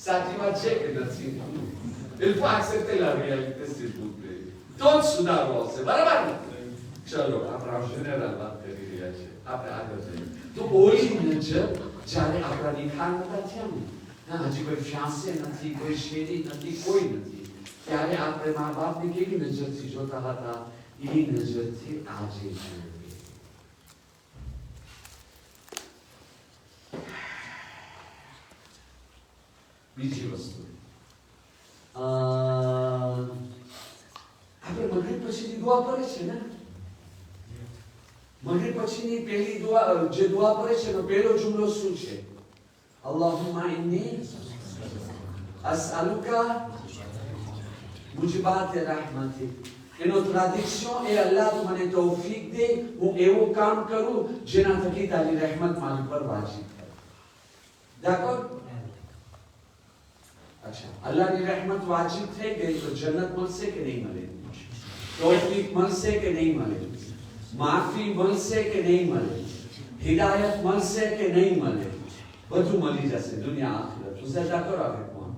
સાચી વાત છે કે નથી? Il faut accepter la réalité, s'il vous plaît. તો જ સુધારો આવશે, બરાબર ને? ચલો આપણા જનરલ વાત કરી રહ્યા છે, આપણે આગળ જઈએ. તો ઓલી નજર જ્યારે આપણા નિખાર નતા થયા ને, હજી કોઈ ફ્યાંસે નથી, કોઈ શેરી નથી, કોઈ નથી, ત્યારે આપણે મા બાપને કેવી નજરથી જોતા હતા, એ નજરથી આજે જોઈએ. બીજી વસ્તુ, આપણે મગરીબ પછીની દુઆ પડે છે ને, મગરીબ પછીની પહેલી દુઆ જે દુઆ પડે છે એનો પહેલો જુમલો શું છે? અલ્લાહુમ્મા ઇન્ની અસઅલુકા મુજબાત rahmatik. એનો ટ્રાન્સલેશન એ અલ્લાહ મને તૌફીક દે, હું એવું કામ કરું જેના થકી તારી રહેમત મારી પર વાજિબ થાય. d'accord? अच्छा, અલ્લાહની રહેમત વાજિબ થઈ ગઈ તો જન્નત મળશે કે નહીં મળે? તૌફીક મળશે કે નહીં મળે? માફી મળશે કે નહીં મળે? હિદાયત મળશે કે નહીં મળે? બધું મળી જશે દુનિયા આખિરત. ઉઝા કરો આગળ કોણ?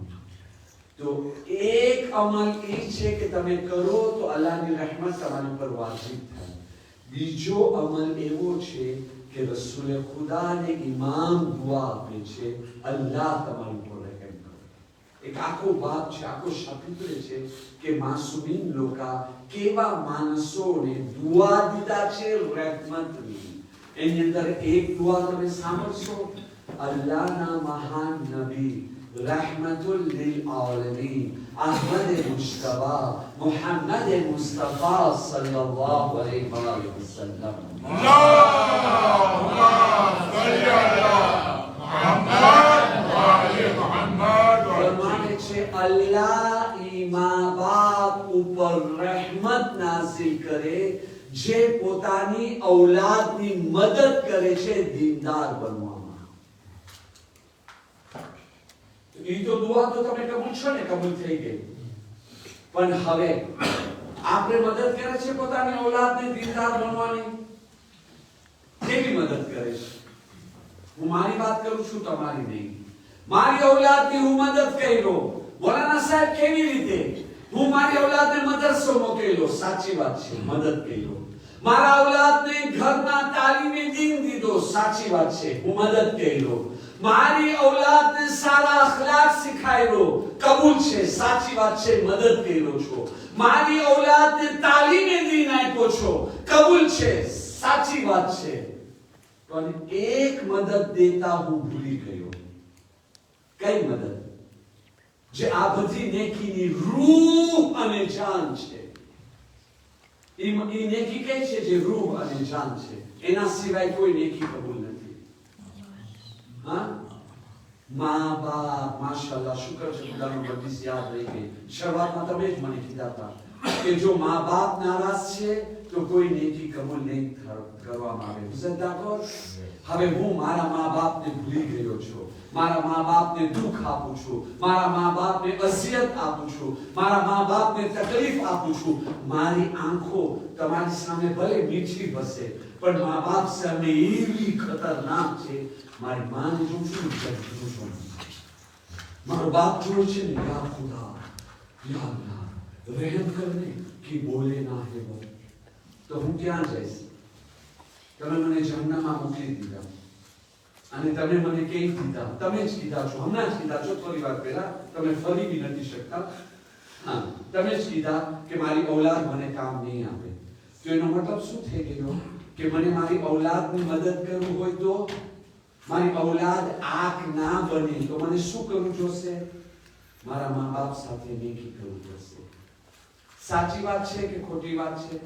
તો એક અમલ એ છે કે તમે કરો તો અલ્લાહની રહેમત તમારી પર વાજિબ થાય. બીજો અમલ એવો છે કે રસૂલે ખુદાને ઇમામ દુઆ આપે છે, અલ્લાહ તમારી પર રહેમ કરે. એક આખો બાપ છે, આખો શબ્દ છે કે માસૂમીન લોકા કેવા માણસોને દુઆ દીધા છે રહેમતની. એની અંદર એક દુઆ તમે સાંભળશો, અલ્લાહના મહાન નબી रहमतुल लिल आलमीन अहमद मुश्तबा मुहम्मद मुस्तफा सल्लल्लाहु अलैहि वसल्लम. अल्लाहुम्मा सल्ली अला मुहम्मद व आले मुहम्मद. फरमाने छे अल्लाह ઈ મા બાપ ઉપર રહેમત નાઝિલ કરે જે પોતાની ઔલાદની મદદ કરે છે દીનદાર બનવામાં. એ તો દુઆ તો તમે કબૂલ છો ને, કબૂલ થઈ ગઈ, પણ હવે આપણે મદદ કરે છે પોતાની ઔલાદને દીનદાર બનવાની. કેવી મદદ કરે છે? હું મારી વાત કરું છું, તમારી નહીં. મારી ઔલાદની હું મદદ કર્યો. મોલાના સાહેબ કેવી રીતે? હું મારી ઔલાદને મદરસો મોકલ્યો. સાચી વાત છે, મદદ કર્યો. મારા ઔલાદને ઘરમાં તાલીમે દીન દીધો. સાચી વાત છે, હું મદદ કર્યો. મારી ઔલાદને સારા અખલાક શીખાયો. કબૂલ છે, સાચી વાત છે, મદદ કર્યો છો. મારી ઔલાદને તાલીમે દીન આપ્યો છો. કબૂલ છે, સાચી વાત છે. પણ એક મદદ દેતા હું ભૂલી ગયો. કઈ મદદ? જે આ બધી નેકીની રૂહ અને જાન છે. એ નેકી કઈ છે? જે રૂહ અને જાન છે. એના સિવાય કોઈ નેકી કબૂલ નથી. હા, મા બાપ, માશાઅલ્લાહ, શુક્ર છે ખુદાનો બધી યાદ રહી ગઈ. શરૂઆતમાં તમે જ મને કીધા હતા કે જો મા બાપ નારાજ છે તો કોઈ નેકી કબૂલ નહીં કરવામાં આવે. હવે હું મારા મા બાપને ભૂલી ગયો છું. મારા મા બાપને દુઃખ આપું છું. મારા મા બાપને અસિયત આપું છું. મારા મા બાપને તકલીફ આપું છું. મારી આંખો તમારી સામે ભલે મીઠી હશે, પણ મા બાપ સામે એવી ખતરનાક છે. મારી માને જોઉં છું, મારો બાપ જોઉં છે ને, યા ખુદા, યા અલ્લાહ, રહેમ કરને કે બોલે ના હે બોલ. તો હું ક્યાં જઈશ? તમે મને જહન્નમમાં મોકલી દીધા અને તમે મને કહી દીધા, તમે જ કીધા છો, હમણાં જ કીધા છો, થોડી વાર પહેલા, તમે ફરી બી નથી શકતા. હા, તમે જ કીધા કે મારી ઔલાદ મને કામ નહીં આપે. તો એનો મતલબ શું થઈ ગયો? કે મને મારી ઔલાદની મદદ કરવું હોય તો મારી ઔલાદ આંખ ના બને તો મને શું કરવું જોશે? મારા મા બાપ સાથે નેકી કરવું પડશે. સાચી વાત છે કે ખોટી વાત છે?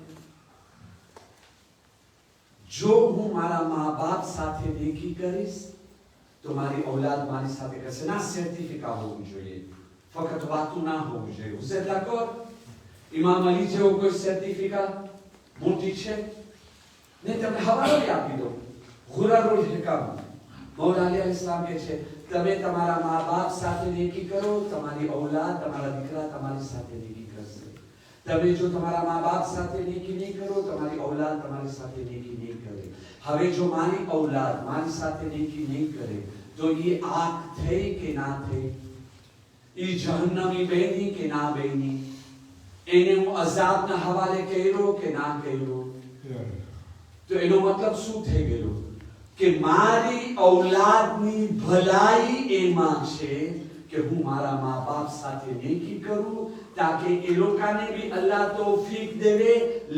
જો હું મારા મા બાપ સાથે નેકી કરીશ તો મારી ઔલાદ મારી સાથે કરશે. ના સર્ટિફિકેટ હોવું જોઈએ, ફક્ત વાતું ના હોવું જોઈએ. ઉસે d'accord? ઇમામ અલી જેવો કોઈ સર્ટિફિકેટ મોટી છે ને? તમને હવાલો આપી દો. ગુરારુલ હિકમ મૌલા અલી અલ-ઇસ્લામ કહે છે, તમે તમારા મા બાપ સાથે નેકી કરો, તમારી ઔલાદ, તમારા દીકરા તમારી સાથે નેકી કરશે. તમે જો તમારા મા બાપ સાથે નેકી નહીં કરો, તમારી ઔલાદ તમારી સાથે નેકી નહીં કરે. હવે જો મારી ઔલાદ મારી સાથે નેકી નહીં કરે તો એ આંખ થઈ કે ના થઈ? એ જહન્નમી બની કે ના બની? એને હું અઝાબના હવાલે કર્યો કે ના કર્યો? તો એનો મતલબ શું થઈ ગયો? કે મારી ઔલાદની ભલાઈ એમાં છે કે હું મારા મા બાપ સાથે નેકી કરું, તાકે એ લોકોને બી અલ્લાહ તૌફીક દેવે,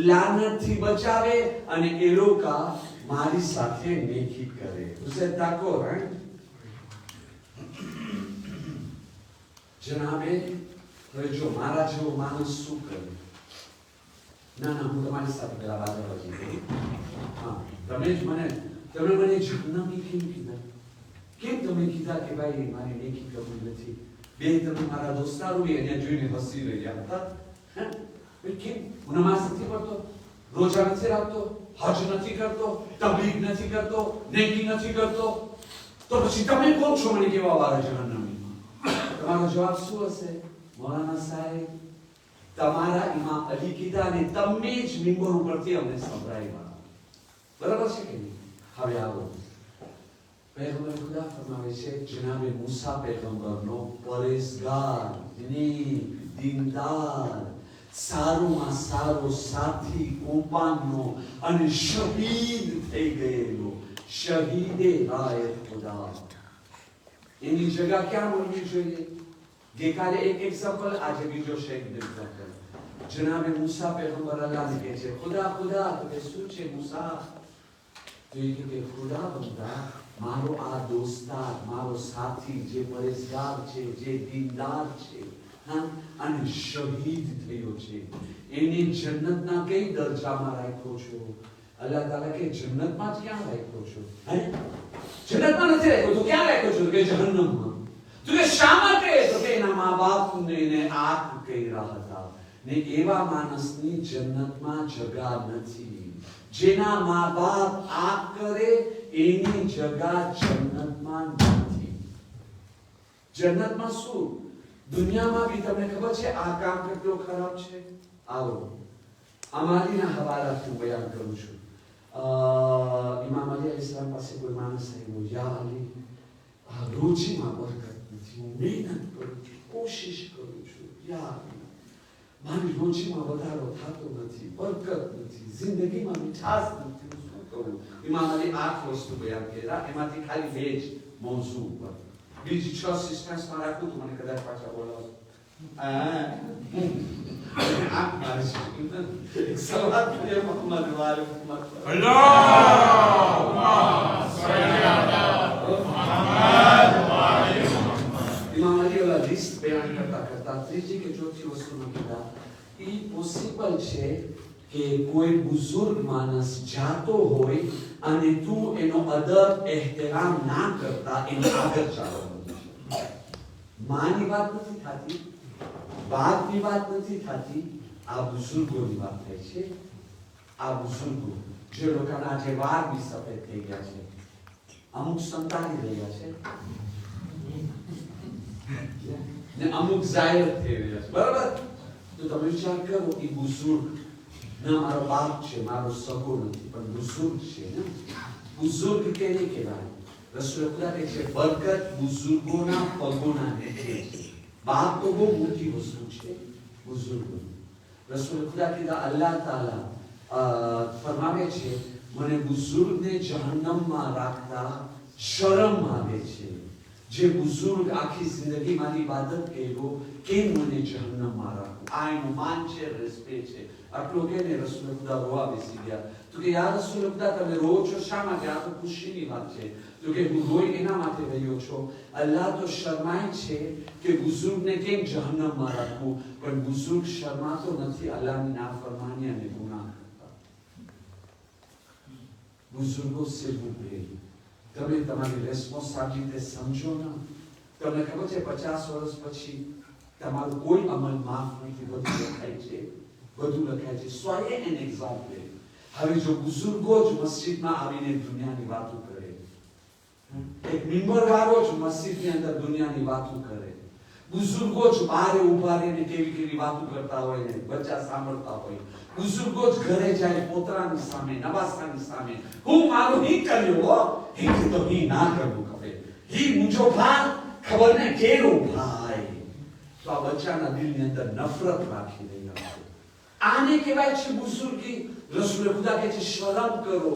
લાનતથી બચાવે અને એ લોકો મારી સાથે નેકી કરે. ઉસે તાકો હે જનાબે. હવે જો મારા જેવો માણસ શું કરે? ના ના, હું તમારી સાથે પેલા બાજુ હા, તમે મને જહન્નમી કેમ કીધા? કેમ તમે કીધા કે ભાઈ મારી નેકી કબૂલ નથી? બે તમે મારા દોસ્તારો એને જોઈને હસી રહ્યા હતા. કેમ? હું નમાઝ નથી પડતો, રોજા નથી રાખતો, હજ નથી કરતો, તબલીગ નથી કરતો, નેકી નથી કરતો, તો પછી તમે કોણ છો મને કેવા વાળા જહન્નમીમાં? તમારો જવાબ શું હશે? મૌલાના સાહેબ, તમારા ઇમામ અલી કીધા ને તમે જ મિંબર ઉપરથી અમને સંભળાવ્યા. બરાબર છે કે નહીં? હવે આવો, પૈગંબર ખુદા ફરમાવે છે, જનાબે મૂસા પૈગંબરનો પરેઝગાર, નેક, દીનદાર, સારોમાં સારો સાથી, કોમ્પાનનો અને શહીદ થઈ ગયેલો, શહીદે રાય ખુદા. એની જગ્યા ક્યાં મળવી જોઈએ? ગઈકાલે એક એક્ઝામ્પલ, આજે બીજો શેખ એક્ઝામ્પલ. જનાબે મૂસા પૈગંબર અલ્લાહને કહે છે, ખુદા ખુદા. તો કે શું છે મૂસા? તો એ કે ખુદા બંદા, મારો આ દોસ્તાર, મારો સાથી જે પરેઝગાર છે, જે દીનદાર છે, હા, અને શહીદ થયો છે, એને જન્નતના કઈ દરજામાં રાખ્યો છો? અલ્લાહ તાલા કે જન્નતમાં જ ક્યાં રાખ્યો છો? હે, જન્નતમાં નથી રાખ્યો તો ક્યાં રાખ્યો છો? કે જહન્નમમાં. તો કે શા માટે? તો કે એના મા બાપને એને આંખ કર્યા હતા ને એવા માણસની જન્નતમાં જગા નથી. જેના મા બાપ આંખ કરે એની જગા જન્નતમાં નથી. જન્નતમાં શું? દુનિયામાં બી તમને ખબર છે આ કામ કેટલો ખરાબ છે? આવો અમારીના હવાલાથી બયાન કરું છું. ઇમામ અલી અલૈહિસ્સલામ પાસે કોઈ માણસ આવ્યો, યા અલી, રોજીમાં બરકત નથી, હું મહેનત કરું છું, કોશિશ કરું છું, યા અલી, મારી રોજીમાં વધારો થતો નથી, બરકત નથી, જિંદગીમાં મીઠાશ નથી, હું શું કરું? ઇમામ અલી 8 વસ્તુ બયાન કર્યા, એમાંથી ખાલી 2 જ મૌઝૂ ઉપર, બીજી 6 સિસ્ટન્સમાં રાખું તો મને કદાચ પાછા બોલાવો. सलात मोहम्मद वाले मोहम्मद अल्लाहुम्मा सल्ली अला मुहम्मद वाले मुहम्मद. इमाम अली वाला लिस्ट बयान करता ત્રીજી કે ચોથી વસ્તુમાં કીધા એ પોસિબલ છે કે કોઈ બુઝુર્ગ માણસ જાતો હોય અને તું એનો અદબ એહતરામ ના કરતા એને આગળ ચાલવાનું છે. માની વાત નથી થતી, બાપની વાત નથી થતી, આ બુઝુર્ગોની વાત થાય છે. આ બુઝુર્ગો જે લોકોના જે વાળ બી સફેદ થઈ ગયા છે, અમુક સંતાની રહ્યા છે ને અમુક જાહેર થઈ રહ્યા છે, બરાબર? તો તમે વિચાર કરો, એ બુઝુર્ગ ના મારો બાપ છે, મારો સગો નથી, પણ બુઝુર્ગ છે ને. બુઝુર્ગ કેને કહેવાય? રસૂલ ખુદા કહે છે બરકત બુઝુર્ગોના પગોના નીચે. બાપ તો બહુ મોટી વસ્તુ છે બુઝુર્ગો. રસૂલ ખુદા કીધા અલ્લાહ તાલા ફરમાવે છે મને બુઝુર્ગને જહન્નમમાં રાખતા શરમ આવે છે. જે બુઝુર્ગ આખી જિંદગીમાં ઇબાદત કર્યો કે મને જહન્નમમાં રાખો. આ એનું માન છે, રેસ્પેક્ટ છે. આટલો કે ને રસૂલ ખુદા રોવા બેસી ગયા. તો કે યા રસૂલ ખુદા તમે રોવો છો શા માટે? આ તો ખુશીની વાત છે. તો કે હું રોઈ એના માટે રહ્યો છો, અલ્લાહ તો શરમાય છે કે બુઝુર્ગને કેમ જહન્નમમાં રાખવું, પણ બુઝુર્ગ શરમાતો નથી અલ્લાહની નાફરમાની અને ગુનાહ કરતા. બુઝુર્ગો સે ભૂલે તમે તમારી રેસ્પોન્સિબિલિટી સમજો ને. તમને ખબર છે 50 વર્ષ પછી તમારું કોઈ અમલ માફ નથી, બધું લખાય છે, બધું લખાય છે. સોએ એન એક્ઝામ્પલ. હવે જો બુઝુર્ગો જ મસ્જિદમાં આવીને દુનિયાની વાતો કરે, એક મિંબર વાળો જ મસ્જિદની અંદર દુનિયાની વાતો કરે, બુઝુર્ગો જ બહાર ઉભા રહીને કેવી કેવી વાતો કરતા હોય ને બચ્ચા સાંભળતા હોય, બુઝુર્ગો જ ઘરે જાય પોતરાની સામે, નવાસાની સામે, હું મારું હી કર્યો હો, હી તો હી ના કરવું ખબર, હી મુજો ભાઈ ખબર ને કેરો ભાઈ. તો આ બચ્ચાના દિલની અંદર નફરત રાખી રહ્યા છે. આને કહેવાય છે બુઝુર્ગી. રસૂલ ખુદા કહે છે શરમ કરો,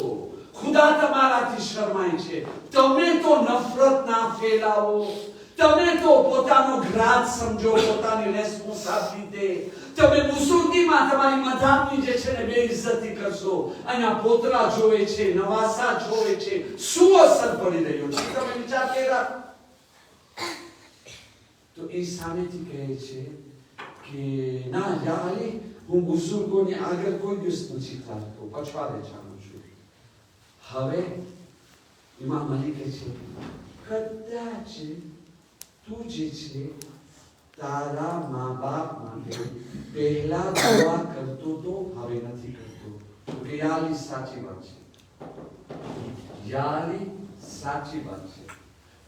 ખુદા તમારાથી શરમાય છે. તમે તો નફરત ના ફેલાવો, તમે તો પોતાનો ઘરાત સમજો, પોતાની રેસ્પોન્સિબિલિટી. તમે બુઝુર્ગીમાં તમારી મધામની જે છે ને બેઇજ્જતી કરશો. અહીંયા પોતરા જોવે છે, નવાસા જોવે છે, શું અસર પડી રહ્યો છે તમે વિચાર કર્યા? તો એ સામેથી કહે છે કે ના યા અલી, હું બુઝુર્ગોની આગળ કોઈ દિવસ નથી ચાલતો, પછવાડે ચાલું છું. હવે ઇમામ અલી કહે છે કદાચ તું જે છે તારા મા બાપ માટે પહેલા દુઆ કરતો તો હવે નથી કરતો. તો કે યા અલી સાચી વાત છે, યા અલી સાચી વાત છે.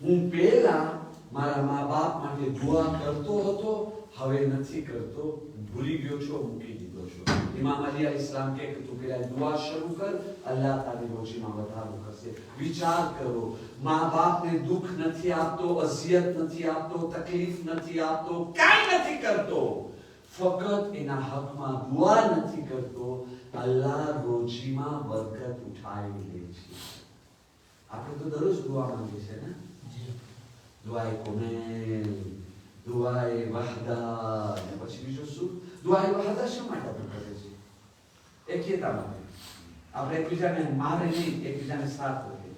હું પહેલા મારા મા બાપ માટે દુઆ કરતો હતો, હવે નથી કરતો, ભૂલી ગયો છો, મૂકી દીધો છો. ઇમામ અલી અલૈહિસ્સલામ કહે કે તું પહેલા દુઆ શરૂ કર, અલ્લાહ તારી રોજીમાં વધારો કરશે. વિચાર કરો, મા બાપને દુઃખ નથી આપતો, અઝિયત નથી આપતો, તકલીફ નથી આપતો, કાંઈ નથી કરતો, ફક્ત એના હકમાં દુઆ નથી કરતો, અલ્લાહ રોજીમાં બરકત ઉઠાવી લે છે. આપણે તો દરરોજ દુઆ માંગે છે ને, દુઆએ કોમેલ, દુઆએ વહદા, ને પછી બીજું શું? દુઆએ વહદા શા માટે આપણે કરે છે? એકતા માટે. આપણે એકબીજાને મારે નહીં, એકબીજાને સાથ રાખે.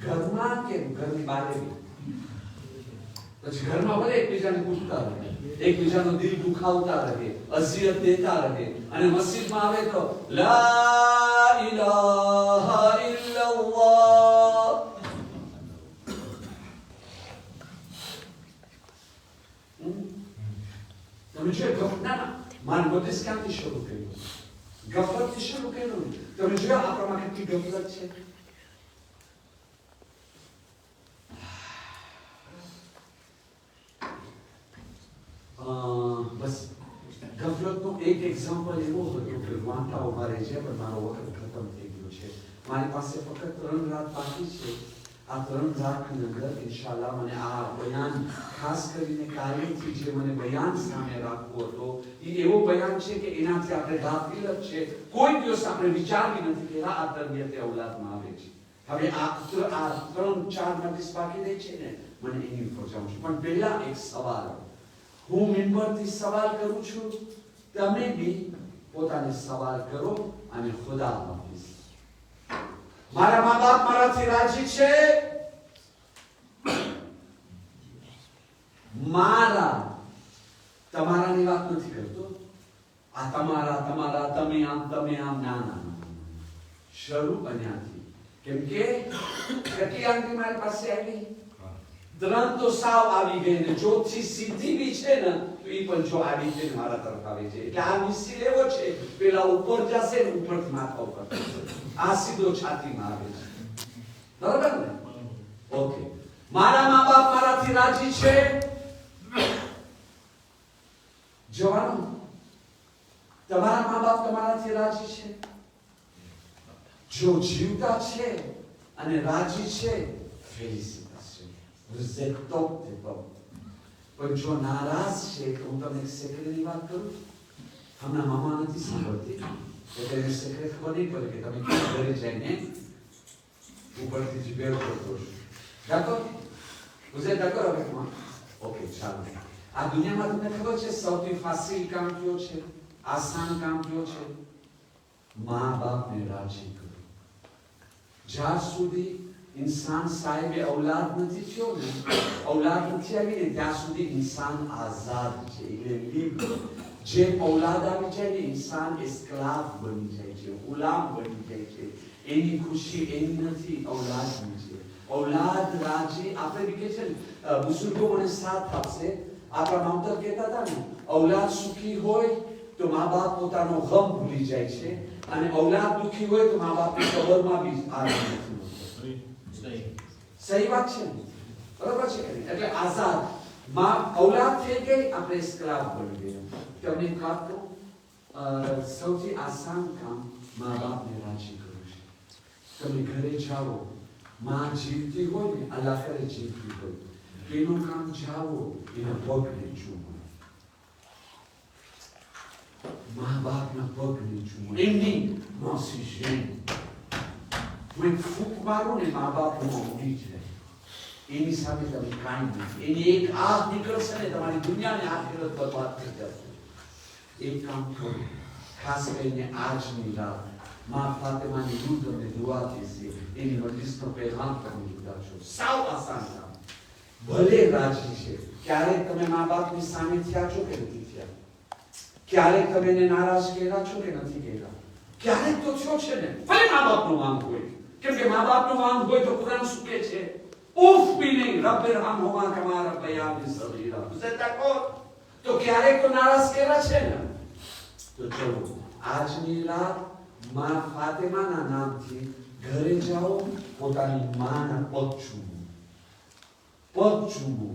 ઘરમાં કે ઘરની બહાર બી. પછી ઘરમાં ભલે એકબીજાને પૂછતા રહે, એકબીજાનો દિલ દુખાવતા રહે, અઝિયત દેતા રહે, અને મસ્જિદમાં આવે તો લા ઇલાહા ઇલ્લલ્લાહ. તમે જો ગફના માન બુદ્ધિસ્ટ ક્યાંથી શરૂ કર્યું? ગફલતથી શરૂ કર્યું. તમે જોયા આપણામાં કેટલી ગફલત છે. બસ ગફલતનો એક એક્ઝામ્પલ એવો હતો કે વાંટાઓ મારે છે, પણ મારો વખત ખતમ થઈ ગયો છે. મારી પાસે ફક્ત 3 રાત બાકી છે. આ 3 રાતની અંદર ઇન્શાઅલ્લાહ મને આ બયાન ખાસ કરીને કાર્યથી જે મને બયાન સામે રાખવો હતો એ એવો બયાન છે કે એનાથી આપણે ગાફિલ જ છે. કોઈ દિવસ આપણે વિચારી નથી કે આ તરબિયતે ઔલાદમાં આવે છે. હવે આ 3-4 નોટિસ બાકી રહી છે ને, મને એની ઉપર જાઉં છું. પણ પહેલા એક સવાલ હું મિંબરથી સવાલ કરું છું, તમે બી પોતાને સવાલ કરો અને ખુદા હાફિઝ. મારા મા બાપ મારાથી રાજી છે? મારા તમારાની વાત નથી કરતો. આ તમારા તમે આમ ના ના. શરૂ બન્યાથી. કેમ કે કેટલી આંટી મારી પાસે આવી? 3 તો સાવ આવી ગઈ ને ચોથી સીધી બી છે ને તો એ પણ જો આવી છે મારા તરફ આવે છે. એટલે આ મિસિલ એવો છે, પેલા ઉપર જશે ને ઉપરથી માથા ઉપર આ સીધો છાતીમાં આવે છે. બરાબર ને? ઓકે. મારા મા બાપ મારાથી રાજી છે? જવાનો તમારા મા બાપ તમારાથી રાજી છે? જો જીવતા છે અને રાજી છે, ફેલિસિટાશન. Vous êtes top des top. પણ જો નારાજ છે તો હું તમને એક સેક્રેટની વાત કરું. હમણાં મામા નથી સાંભળતી એટલે એને સેક્રેટ ખબર નહીં પડે કે તમે ઘરે જઈને ઉપરથી જ બેર કરતો છો. d'accord? vous êtes d'accord avec moi? Okay, ચાલો. આ દુનિયામાં તમને ખબર છે સૌથી ફાસિલ કામ કયો છે? આસાન કામ કયો છે? મા બાપને રાજી કરો. જ્યાં સુધી इंसान साहिब औलाद નથી થયો ને, औलाद નથી આવી ને ત્યાં સુધી इंसान આઝાદ છે, એટલે લીબર. જે औलाद આવી જાય ને इंसान એસ્ક્લાવ બની જાય છે, ગુલામ બની જાય છે. એની ખુશી એની નથી, औलादની છે. औलाद રાજી આપણે બી કે છે ને, બુઝુર્ગો મને સાથ આપશે. આપણા માવતર કહેતા હતા ને, औलाद સુખી હોય તો મા બાપ પોતાનો ગમ ભૂલી જાય છે, અને औलाद દુખી હોય તો મા બાપની કબરમાં બી આરામ નથી. સહી વાત છે ને? બરાબર છે કે નહીં? એટલે આઝાદ માં औलाद થઈ ગઈ, આપણે એસ્ક્લાવ બની ગયા. તમને એક વાત કહું, સૌથી આસાન કામ મા બાપને રાજી કરવું છે. તમે ઘરે જાઓ, માં જીવતી હોય ને, અલ્લાહ કરે જીવતી હોય, એનું કામ જાઓ, એના પગને ચૂમો. મા બાપના પગને ચૂમો. એમની મોસી જેમ હું એક ફૂંક મારું ને મા બાપ ઉડી જાય. એની સામે તમે કાંઈ નથી. એની એક આંખ નીકળશે ને તમારી દુનિયાને આખિરત બરબાદ થઈ જશે. એક કામ કરો, ખાસ કરીને આજની રાત મા ફાતિમાની દૂધ અને દુઆથી છે એની મજલિસનો પહેલાં તમે લીધા છો. સાવ આસાન કામ. ભલે રાજી છે. ક્યારેક તમે મા બાપની સામે થયા છો કે નથી થયા? ક્યારેક તમે એને નારાજ કર્યા છો કે નથી કર્યા? ક્યારેક તો થયો છે ને. ભલે મા બાપનો વાંક હોય, કેમ કે મા બાપનો વાંક હોય તો કુરાન શું કહે છે? ઉફ ભી નહીં, રબ્બિરહમહુમા કમા રબ્બયાની સગીરા. તો ક્યારેક તો નારાજ કર્યા છે ને. તો ચલો આજની રાત માં ફાતિમાના નામથી ઘરે જાઓ, પોતાની માના પગ ચૂમો.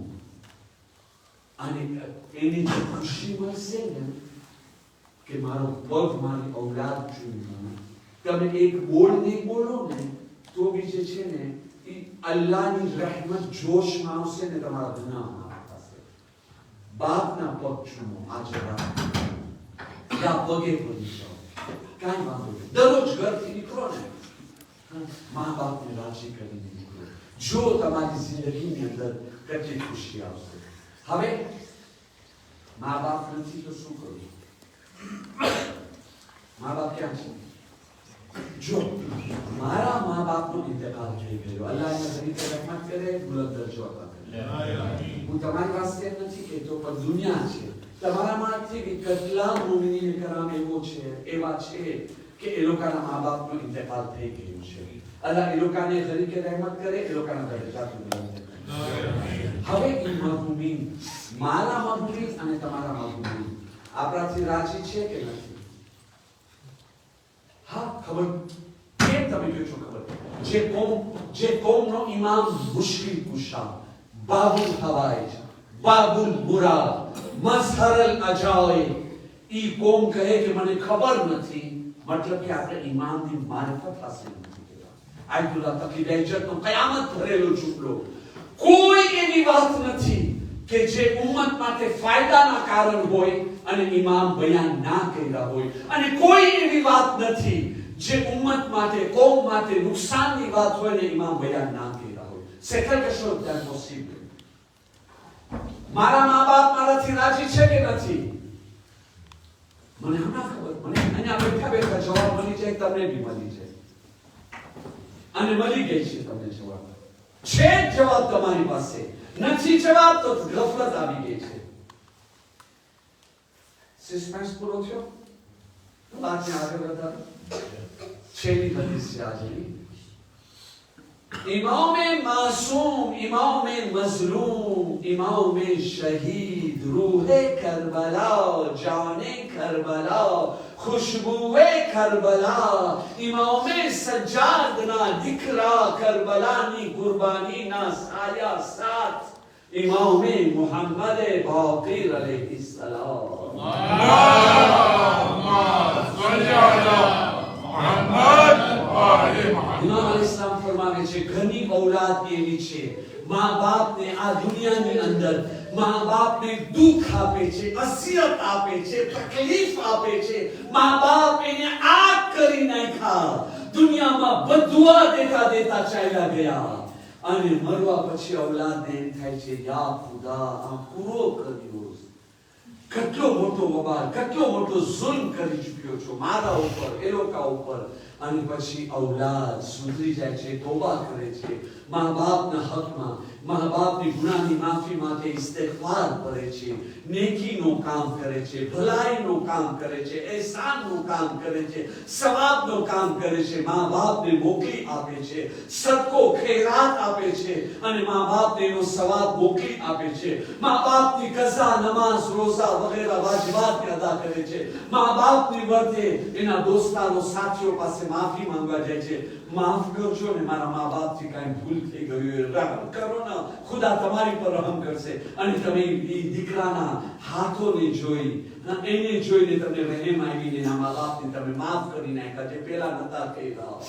અને એની જે ખુશી મળશે ને કે મારો પગ મારી औलाद ચૂમ્યું, તમે એક બોલ નહીં બોલો ને તો બી જે છે ને એ અલ્લાહની રહેમત જોશમાં આવશે ને તમારા ગુનાહ માફ થશે. બાપના પગ ચૂમો આજે રાત, યા પગે પડી જાઓ, કાંઈ વાંધો નહીં. દરરોજ ઘરથી નીકળો ને, મા બાપને રાજી કરીને નીકળો. જો તમારી જિંદગીની અંદર કેટલી ખુશી આવશે. હવે મા બાપ નથી તો શું કરવું? મા બાપ ક્યાં છે? જો મારા મા બાપનો ઇંતકાલ થઈ ગયો, અલ્લાહ એના તરીકે રહેમત કરે, બુલંદ દરજ્જો અતા કરે. હું તમારી પાસે નથી કહેતો, પણ દુનિયા છે તમારામાંથી કેટલા મુમિનીન કરામ એવા છે કે એ લોકોના મા બાપનો ઇંતકાલ થઈ ગયો છે. અલ્લાહ એ લોકોને તરીકે રહેમત કરે, એ લોકોના દરજ્જા બુલંદ કરે. હવે એ મહબૂબીન, મારા મહબૂબીન અને તમારા મહબૂબીન આપણાથી રાજી છે કે નથી? હા, ખબર કેમ તમે કહો છો? ખબર જે કોમનો ઇમામ મુશ્કિલ કુશા, બાબુલ હવાઈજ, બાબુલ મુરાદ, મઝહરલ અજાઈ, ઈ કોમ કહે કે મને ખબર નથી, મતલબ કે આપણે ઈમાનની મારિફત હાસિલ નથી કર્યા. આયતુલ્લા તકી બેજતનો કયામત ભરેલો જુમલો. કોઈ એવી વાત નથી કે જે ઉમ્મત માટે ફાયદાના કારણ હોય અને ઇમામ બયાન ના કર્યા હોય, અને કોઈ એવી વાત નથી જે ઉમ્મત માટે કોમ માટે નુકસાનની વાત હોય ને ઇમામ બયાન ના કર્યા હોય. C'est quelque chose d'impossible. મારા મા બાપ મારાથી રાજી છે કે નથી? મને હમણાં ખબર, મને અહીંયા બેઠા બેઠા જવાબ મળી જાય, તમને બી મળી જાય, અને મળી ગઈ છે તમને જવાબ. છે જવાબ તમારી પાસે, નથી જવાબ તો ગફલત આવી ગઈ છે. સસ્પેન્સ પૂરો થયો, વાતને આગળ વધારો. છેલ્લી હદીસ છે આજની. इमाम मासूम, इमाम मजलूम, इमाम शहीद, रूहे करबला, जाने करबला, खुशबुए करबला, इमाम सज्जादना दिखरा करबलानी कुर्बानी ना साया साथ, इमाम मोहम्मद बाक़िर अलैहिस्सलाम. इमाम अलैहिस्सलाम फरमावे छे घनी औलाद एवी छे मां बाप ने आ दुनियानी अंदर मां बाप ने दुख आपे छे, असियत आपे छे, तकलीफ आपे छे. मां बाप એને આગ કરી નાખ્યા, દુનિયામાં બદુઆ દેતા દેતા ચાલ્યા ગયા, અને મરવા પછી ઔલાદને એમ થાય છે યા ખુદા આ પૂરો કર્યો. કેટલો મોટો વબાલ, કેટલો મોટો જુલ્મ કરી ચૂક્યો છો મારા ઉપર, એ લોકો ઉપર. અને પછી ઔલાદ સુધરી જાય છે, તોબા કરે છે, મા બાપના હકમાં, મા બાપની ગુનાહની માફી માટે ઇસ્તિગફાર કરે છે, નેકીનું કામ કરે છે, ભલાઈનું કામ કરે છે, એહસાનનું કામ કરે છે, સવાબનું કામ કરે છે, મા બાપને મોકલી આપે છે, સદકો ખૈરાત આપે છે, અને મા બાપને એનો સવાબ મોકલી આપે છે, મા બાપની કઝા, નમાઝ, રોઝા વગેરે વાજિબાત અદા કરે છે, મા બાપની વર્તે એના દોસ્તારો સાથીઓ પાસે માફી માંગવા જાય છે. માફ કરજો ને મારા મા બાપથી કાંઈ ભૂલ થઈ ગયું હોય, રહમ કરો ને, ખુદા તમારી પર રહમ કરશે. અને તમે એ દીકરાના હાથોને જોઈ, એને જોઈને તમને રહેમ આવીને એના મા બાપને તમે માફ કરી નાખ્યા જે પેલા નતા કર્યા.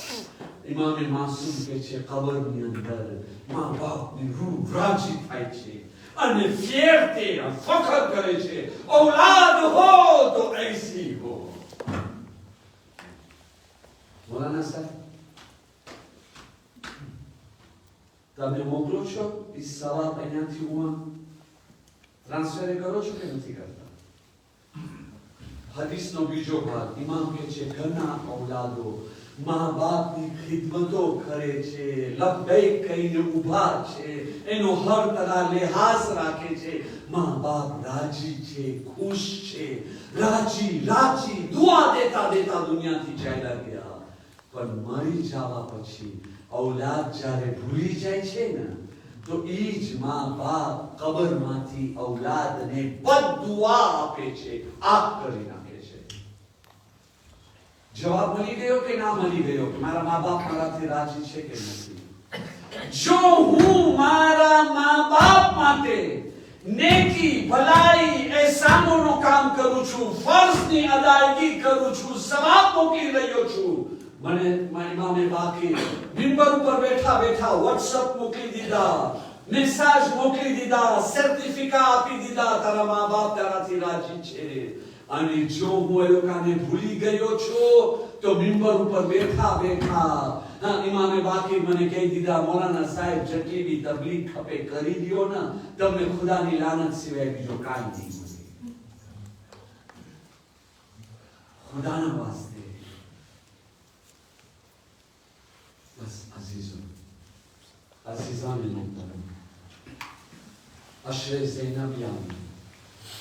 ઇમામે માસૂમ કહે છે કબરની અંદર મા બાપની રૂહ રાજી થાય છે અને ફિયરતે ફખર કરે છે, ઔલાદ હો તો ऐसी हो. મૌલાના સાહેબ તમે મોકલો છો એ સવાબ અહીંયાથી હું ટ્રાન્સફર કરો છો કે નથી કરતા? હદીસનો બીજો ભાગ ઇમામ કહે છે ઘણા ઔલાદો મા બાપની ખિદમતો કરે છે, લબ્બૈક કહીને ઊભા છે, એનો હર તરહ લિહાઝ રાખે છે, મા બાપ રાજી છે, ખુશ છે, રાજી રાજી દુઆ દેતા દેતા દુનિયાથી ચાલ્યા ગયા. પણ મરી જવા પછી ઔલાદ જ્યારે ભૂલી જાય છે ને, તો એ જ મા બાપ કબરમાંથી ઔલાદને બદદુઆ આપે છે, આપ કરી નાખે છે. જવાબ મળી ગયો કે ના મળી ગયો કે મારા મા બાપ મારાથી રાજી છે કે નથી? જો હું મારા મા બાપ માટે નેકી, ભલાઈ, એહસાનોનું કામ કરું છું, ફર્ઝની અદાયગી કરું છું, સવાબ મોકલી રહ્યો છું, મને ઇમામે બાકી મિંબર ઉપર બેઠા બેઠા વોટ્સએપ મોકલી દીધા, મેસેજ મોકલી દીધા, સર્ટિફિકેટ આપી દીધા, તારા મા બાપ તારાથી રાજી છે. અને જો હું એ લોકોને ભૂલી ગયો છું તો મિંબર ઉપર બેઠા બેઠા ઇમામે બાકી મને કહી દીધા મૌલાના સાહેબ જેટલી બી તબલીગ ખપે કરી દો ને, તમને ખુદાની લાનત સિવાય બીજો કાંઈ નહીં મળે. ખુદાના વાસ્તે बस अजीज़ान मोहतरम, अशरे ज़ैनबिया में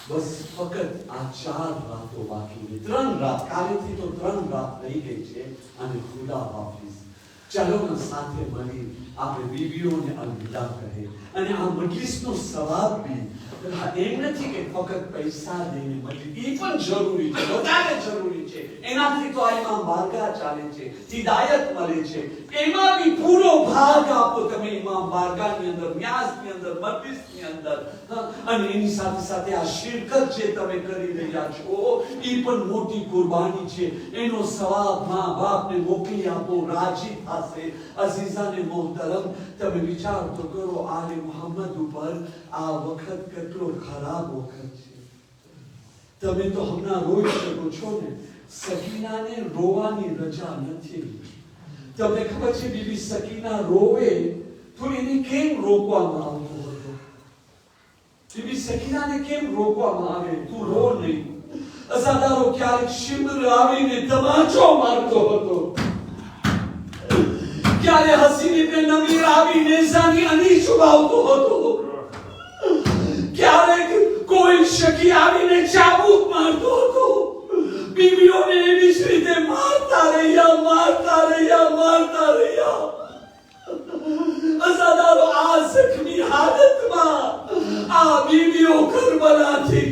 बस फकत आ 4 रातों बाकी है. 3 रात કાલેથી તો 3 રાત રહી ગઈ છે, અને ખુદા હાફિઝ. ચાલો ને સાથે મળી આપણે બીબીઓને અલવિદા કહે, અને આ મજલિસનો સવાબ બી એમ નથી કે ફક્ત પૈસા દઈને મળે, એ પણ જરૂરી છે, વધારે જરૂરી છે. એનાથી તો આ ઇમામ બારગાહ ચાલે છે, હિદાયત મળે છે. એમાં બી પૂરો ભાગ આપો તમે ઇમામ બારગાહની અંદર, ન્યાસની અંદર, મજલિસની અંદર. અને એની સાથે સાથે આ શિરકત જે તમે કરી રહ્યા છો એ પણ મોટી કુરબાની છે. એનો સવાબ મા બાપને મોકલી આપો, રાજી થશે. અઝીઝાને મોહતરમ, તમે વિચાર તો કરો આલે મુહમ્મદ ઉપર આ વખત કેટલો ખરાબ વખત છે. તમે તો હમણાં રોઈ શકો છો ને, સકીનાને રોવાની રજા નથી. તમને ખબર છે બીબી સકીના રોવે તો એને કેમ રોકવામાં આવતો હતો? બીબી સકીનાને કેમ રોકવામાં આવે? તું રો નહીં. અઝાદારો ક્યારેક શિમર આવીને તમાચો મારતો હતો, ક્યારે હસીન ઇબ્ન નમીર આવીને ઝાની અની છુપાવતો હતો, ક્યારેક કોઈ શકી આવીને ચાબુક મારતો હતો. બીવીઓને એવી જ રીતે મારતા રહ્યા. અઝાદારો આ જખ્મી હાલતમાં આ બીવીઓ કરબલાથી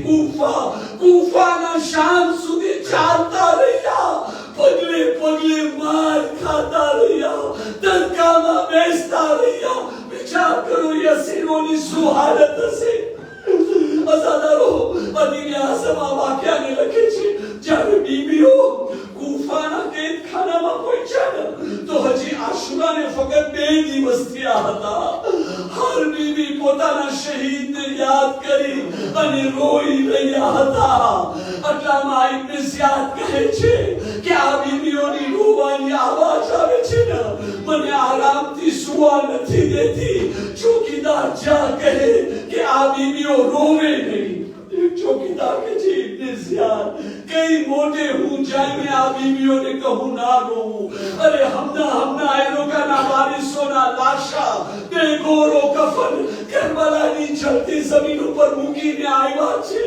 કૂફાના શામ સુધી ચાલતા રહ્યા, પગલે પગલે માર ખાતા રહ્યા, તડકામાં બેસતા રહ્યા. વિચાર કરો યસીરોની શું હાલત હશે. અઝાદારો અદીબ આઝમ આ વાક્યાને લખે છે, જ્યારે બીબીઓ કૂફાના કેદખાનામાં પહોંચ્યા તો હજી આશુરાને ફક્ત 2 દિવસ થયા હતા. હર બીબી પોતાના શહીદને યાદ કરી અને રોઈ રહ્યા હતા. એટલામાં ઇબ્ન ઝિયાદ કહે છે કે આ બીબીઓની રોવાની આવાજ આવે છે ને, મને આરામથી સુવા નથી દેતી. ચોકીદાર જા કહે કે આ બીબીઓ રોવે નહીં. ચોકીદાર કે છે ઇબ્ન ઝિયાદ, કઈ મોટે હું જઈને આ બીબીઓને કહું ના રોવું. અરે હમણાં એ લોકોના વારિસોના લાશા બેગોરો કફન કરબલાની જલતી જમીન ઉપર મૂકીને આવ્યા છે.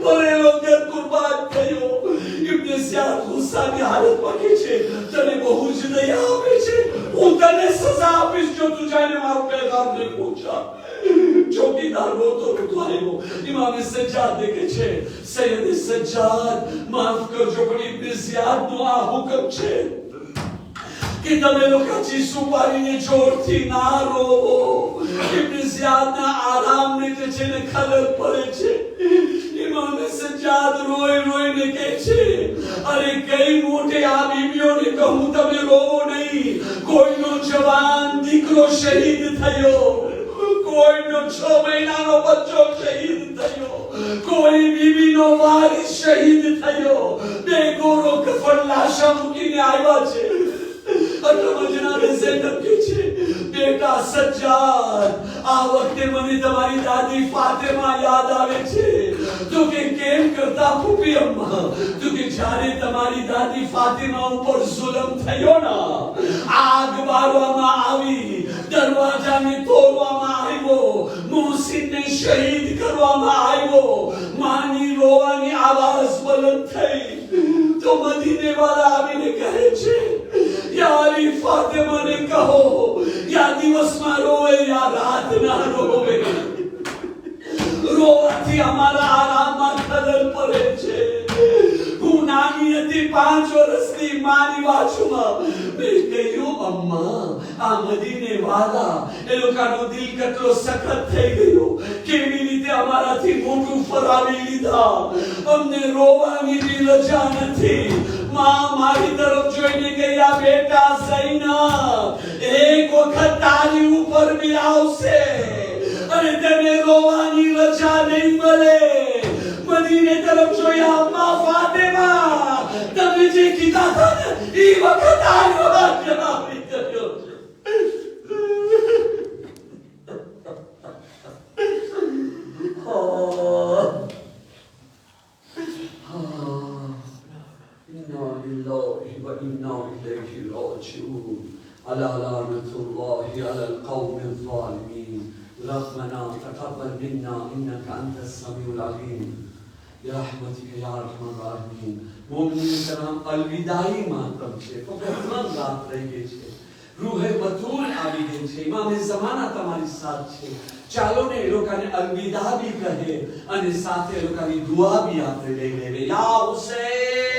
ભરેલો ઘર કુરબાન થયો. ઇબ્ન ઝિયાદ ગુસ્સાની હાલતમાં કહે છે, તને બહુ જ દયા આવે છે, હું તને સજા આપીશ જો તું જઈને મારો પેગામ નહીં પહોંચા. ચોકીદાર રોતો આવ્યો. ઇમામ સજ્જાદ દેખે છે, સૈયદ સજ્જાદ માફ કરજો પણ ઇબ્ન ઝિયાદનો આ હુકમ છે કે તમે લોકો ચીસુ પાડીને જોરથી ના રોવો. ઇબ્ન ઝિયાદના આરામને જે છે ને ખલલ પડે છે. ઇમામ સજ્જાદ રોઈને કહે છે, અરે કઈ મોટે આ બીબીઓને કહું તમે રોવો નહીં. કોઈનો જવાન દીકરો શહીદ થયો, કોઈનો 6 મહિનાનો બચ્ચો શહીદ થયો, કોઈ બીબીનો વારિસ શહીદ થયો. બેગોરો કફન લાશા મૂકીને આવ્યા છે. બેટા સજ્જાદ, આ વખતે મને તમારી દાદી ફાતિમા યાદ આવે છે. તો કે કેમ કરતા ફૂફી અમ્મા? તો કે જ્યારે તમારી દાદી ફાતિમા ઉપર જુલ્મ થયો ને, આગ બાળવામાં આવી, દરવાજાને તોડવામાં આવ્યો, મોહસિનને શહીદ કરવામાં આવ્યો, માની રોવાની આવાજ બુલંદ થઈ તો મદીને વાળા આવીને કહે છે, યારી ફાતિમાને કહો યા દિવસમાં રોવે યા રાતના રોવે. રોવાથી અમારા આરામમાં ખલલ પડે છે. હું નાની હતી, 5 વર્ષની, મારી બાજુમાં. મેં કહ્યું, અમ્મા આ મદીને વાળા એ લોકોનો દિલ કેટલો સખત થઈ ગયો, કેવી રીતે અમારાથી મોઢું ફરાવી લીધા. અમને રોવાની બી રજા નથી. માં મારી તરફ જોઈને ગયા, બેટા ઝૈનબ એક વખત તારી ઉપર બી આવશે અને તને રોવાની રજા નહીં મળે. મદીને તરફ જોયા, માં ફાતિમા તમે જે કીધા હતા ને એ વખત આવ્યો જણાવી કર્યો. على لعنة الله على القوم الظالمين. ربنا تقبل منا إنك أنت السميع العليم برحمتك يا أرحم الراحمين. મોમિન કરام الوداعی માતમ છે, ફક્ત રાત રહી ગઈ છે. રૂહે બતુલ આવી ગઈ છે. ઇમામે ઝમાના તમારી સાથ છે. ચાલો ને એ લોકોને અલવિદા બી કહે અને સાથે એ લોકોની દુઆ બી આપણે લઈ લેવે. યા હુસૈન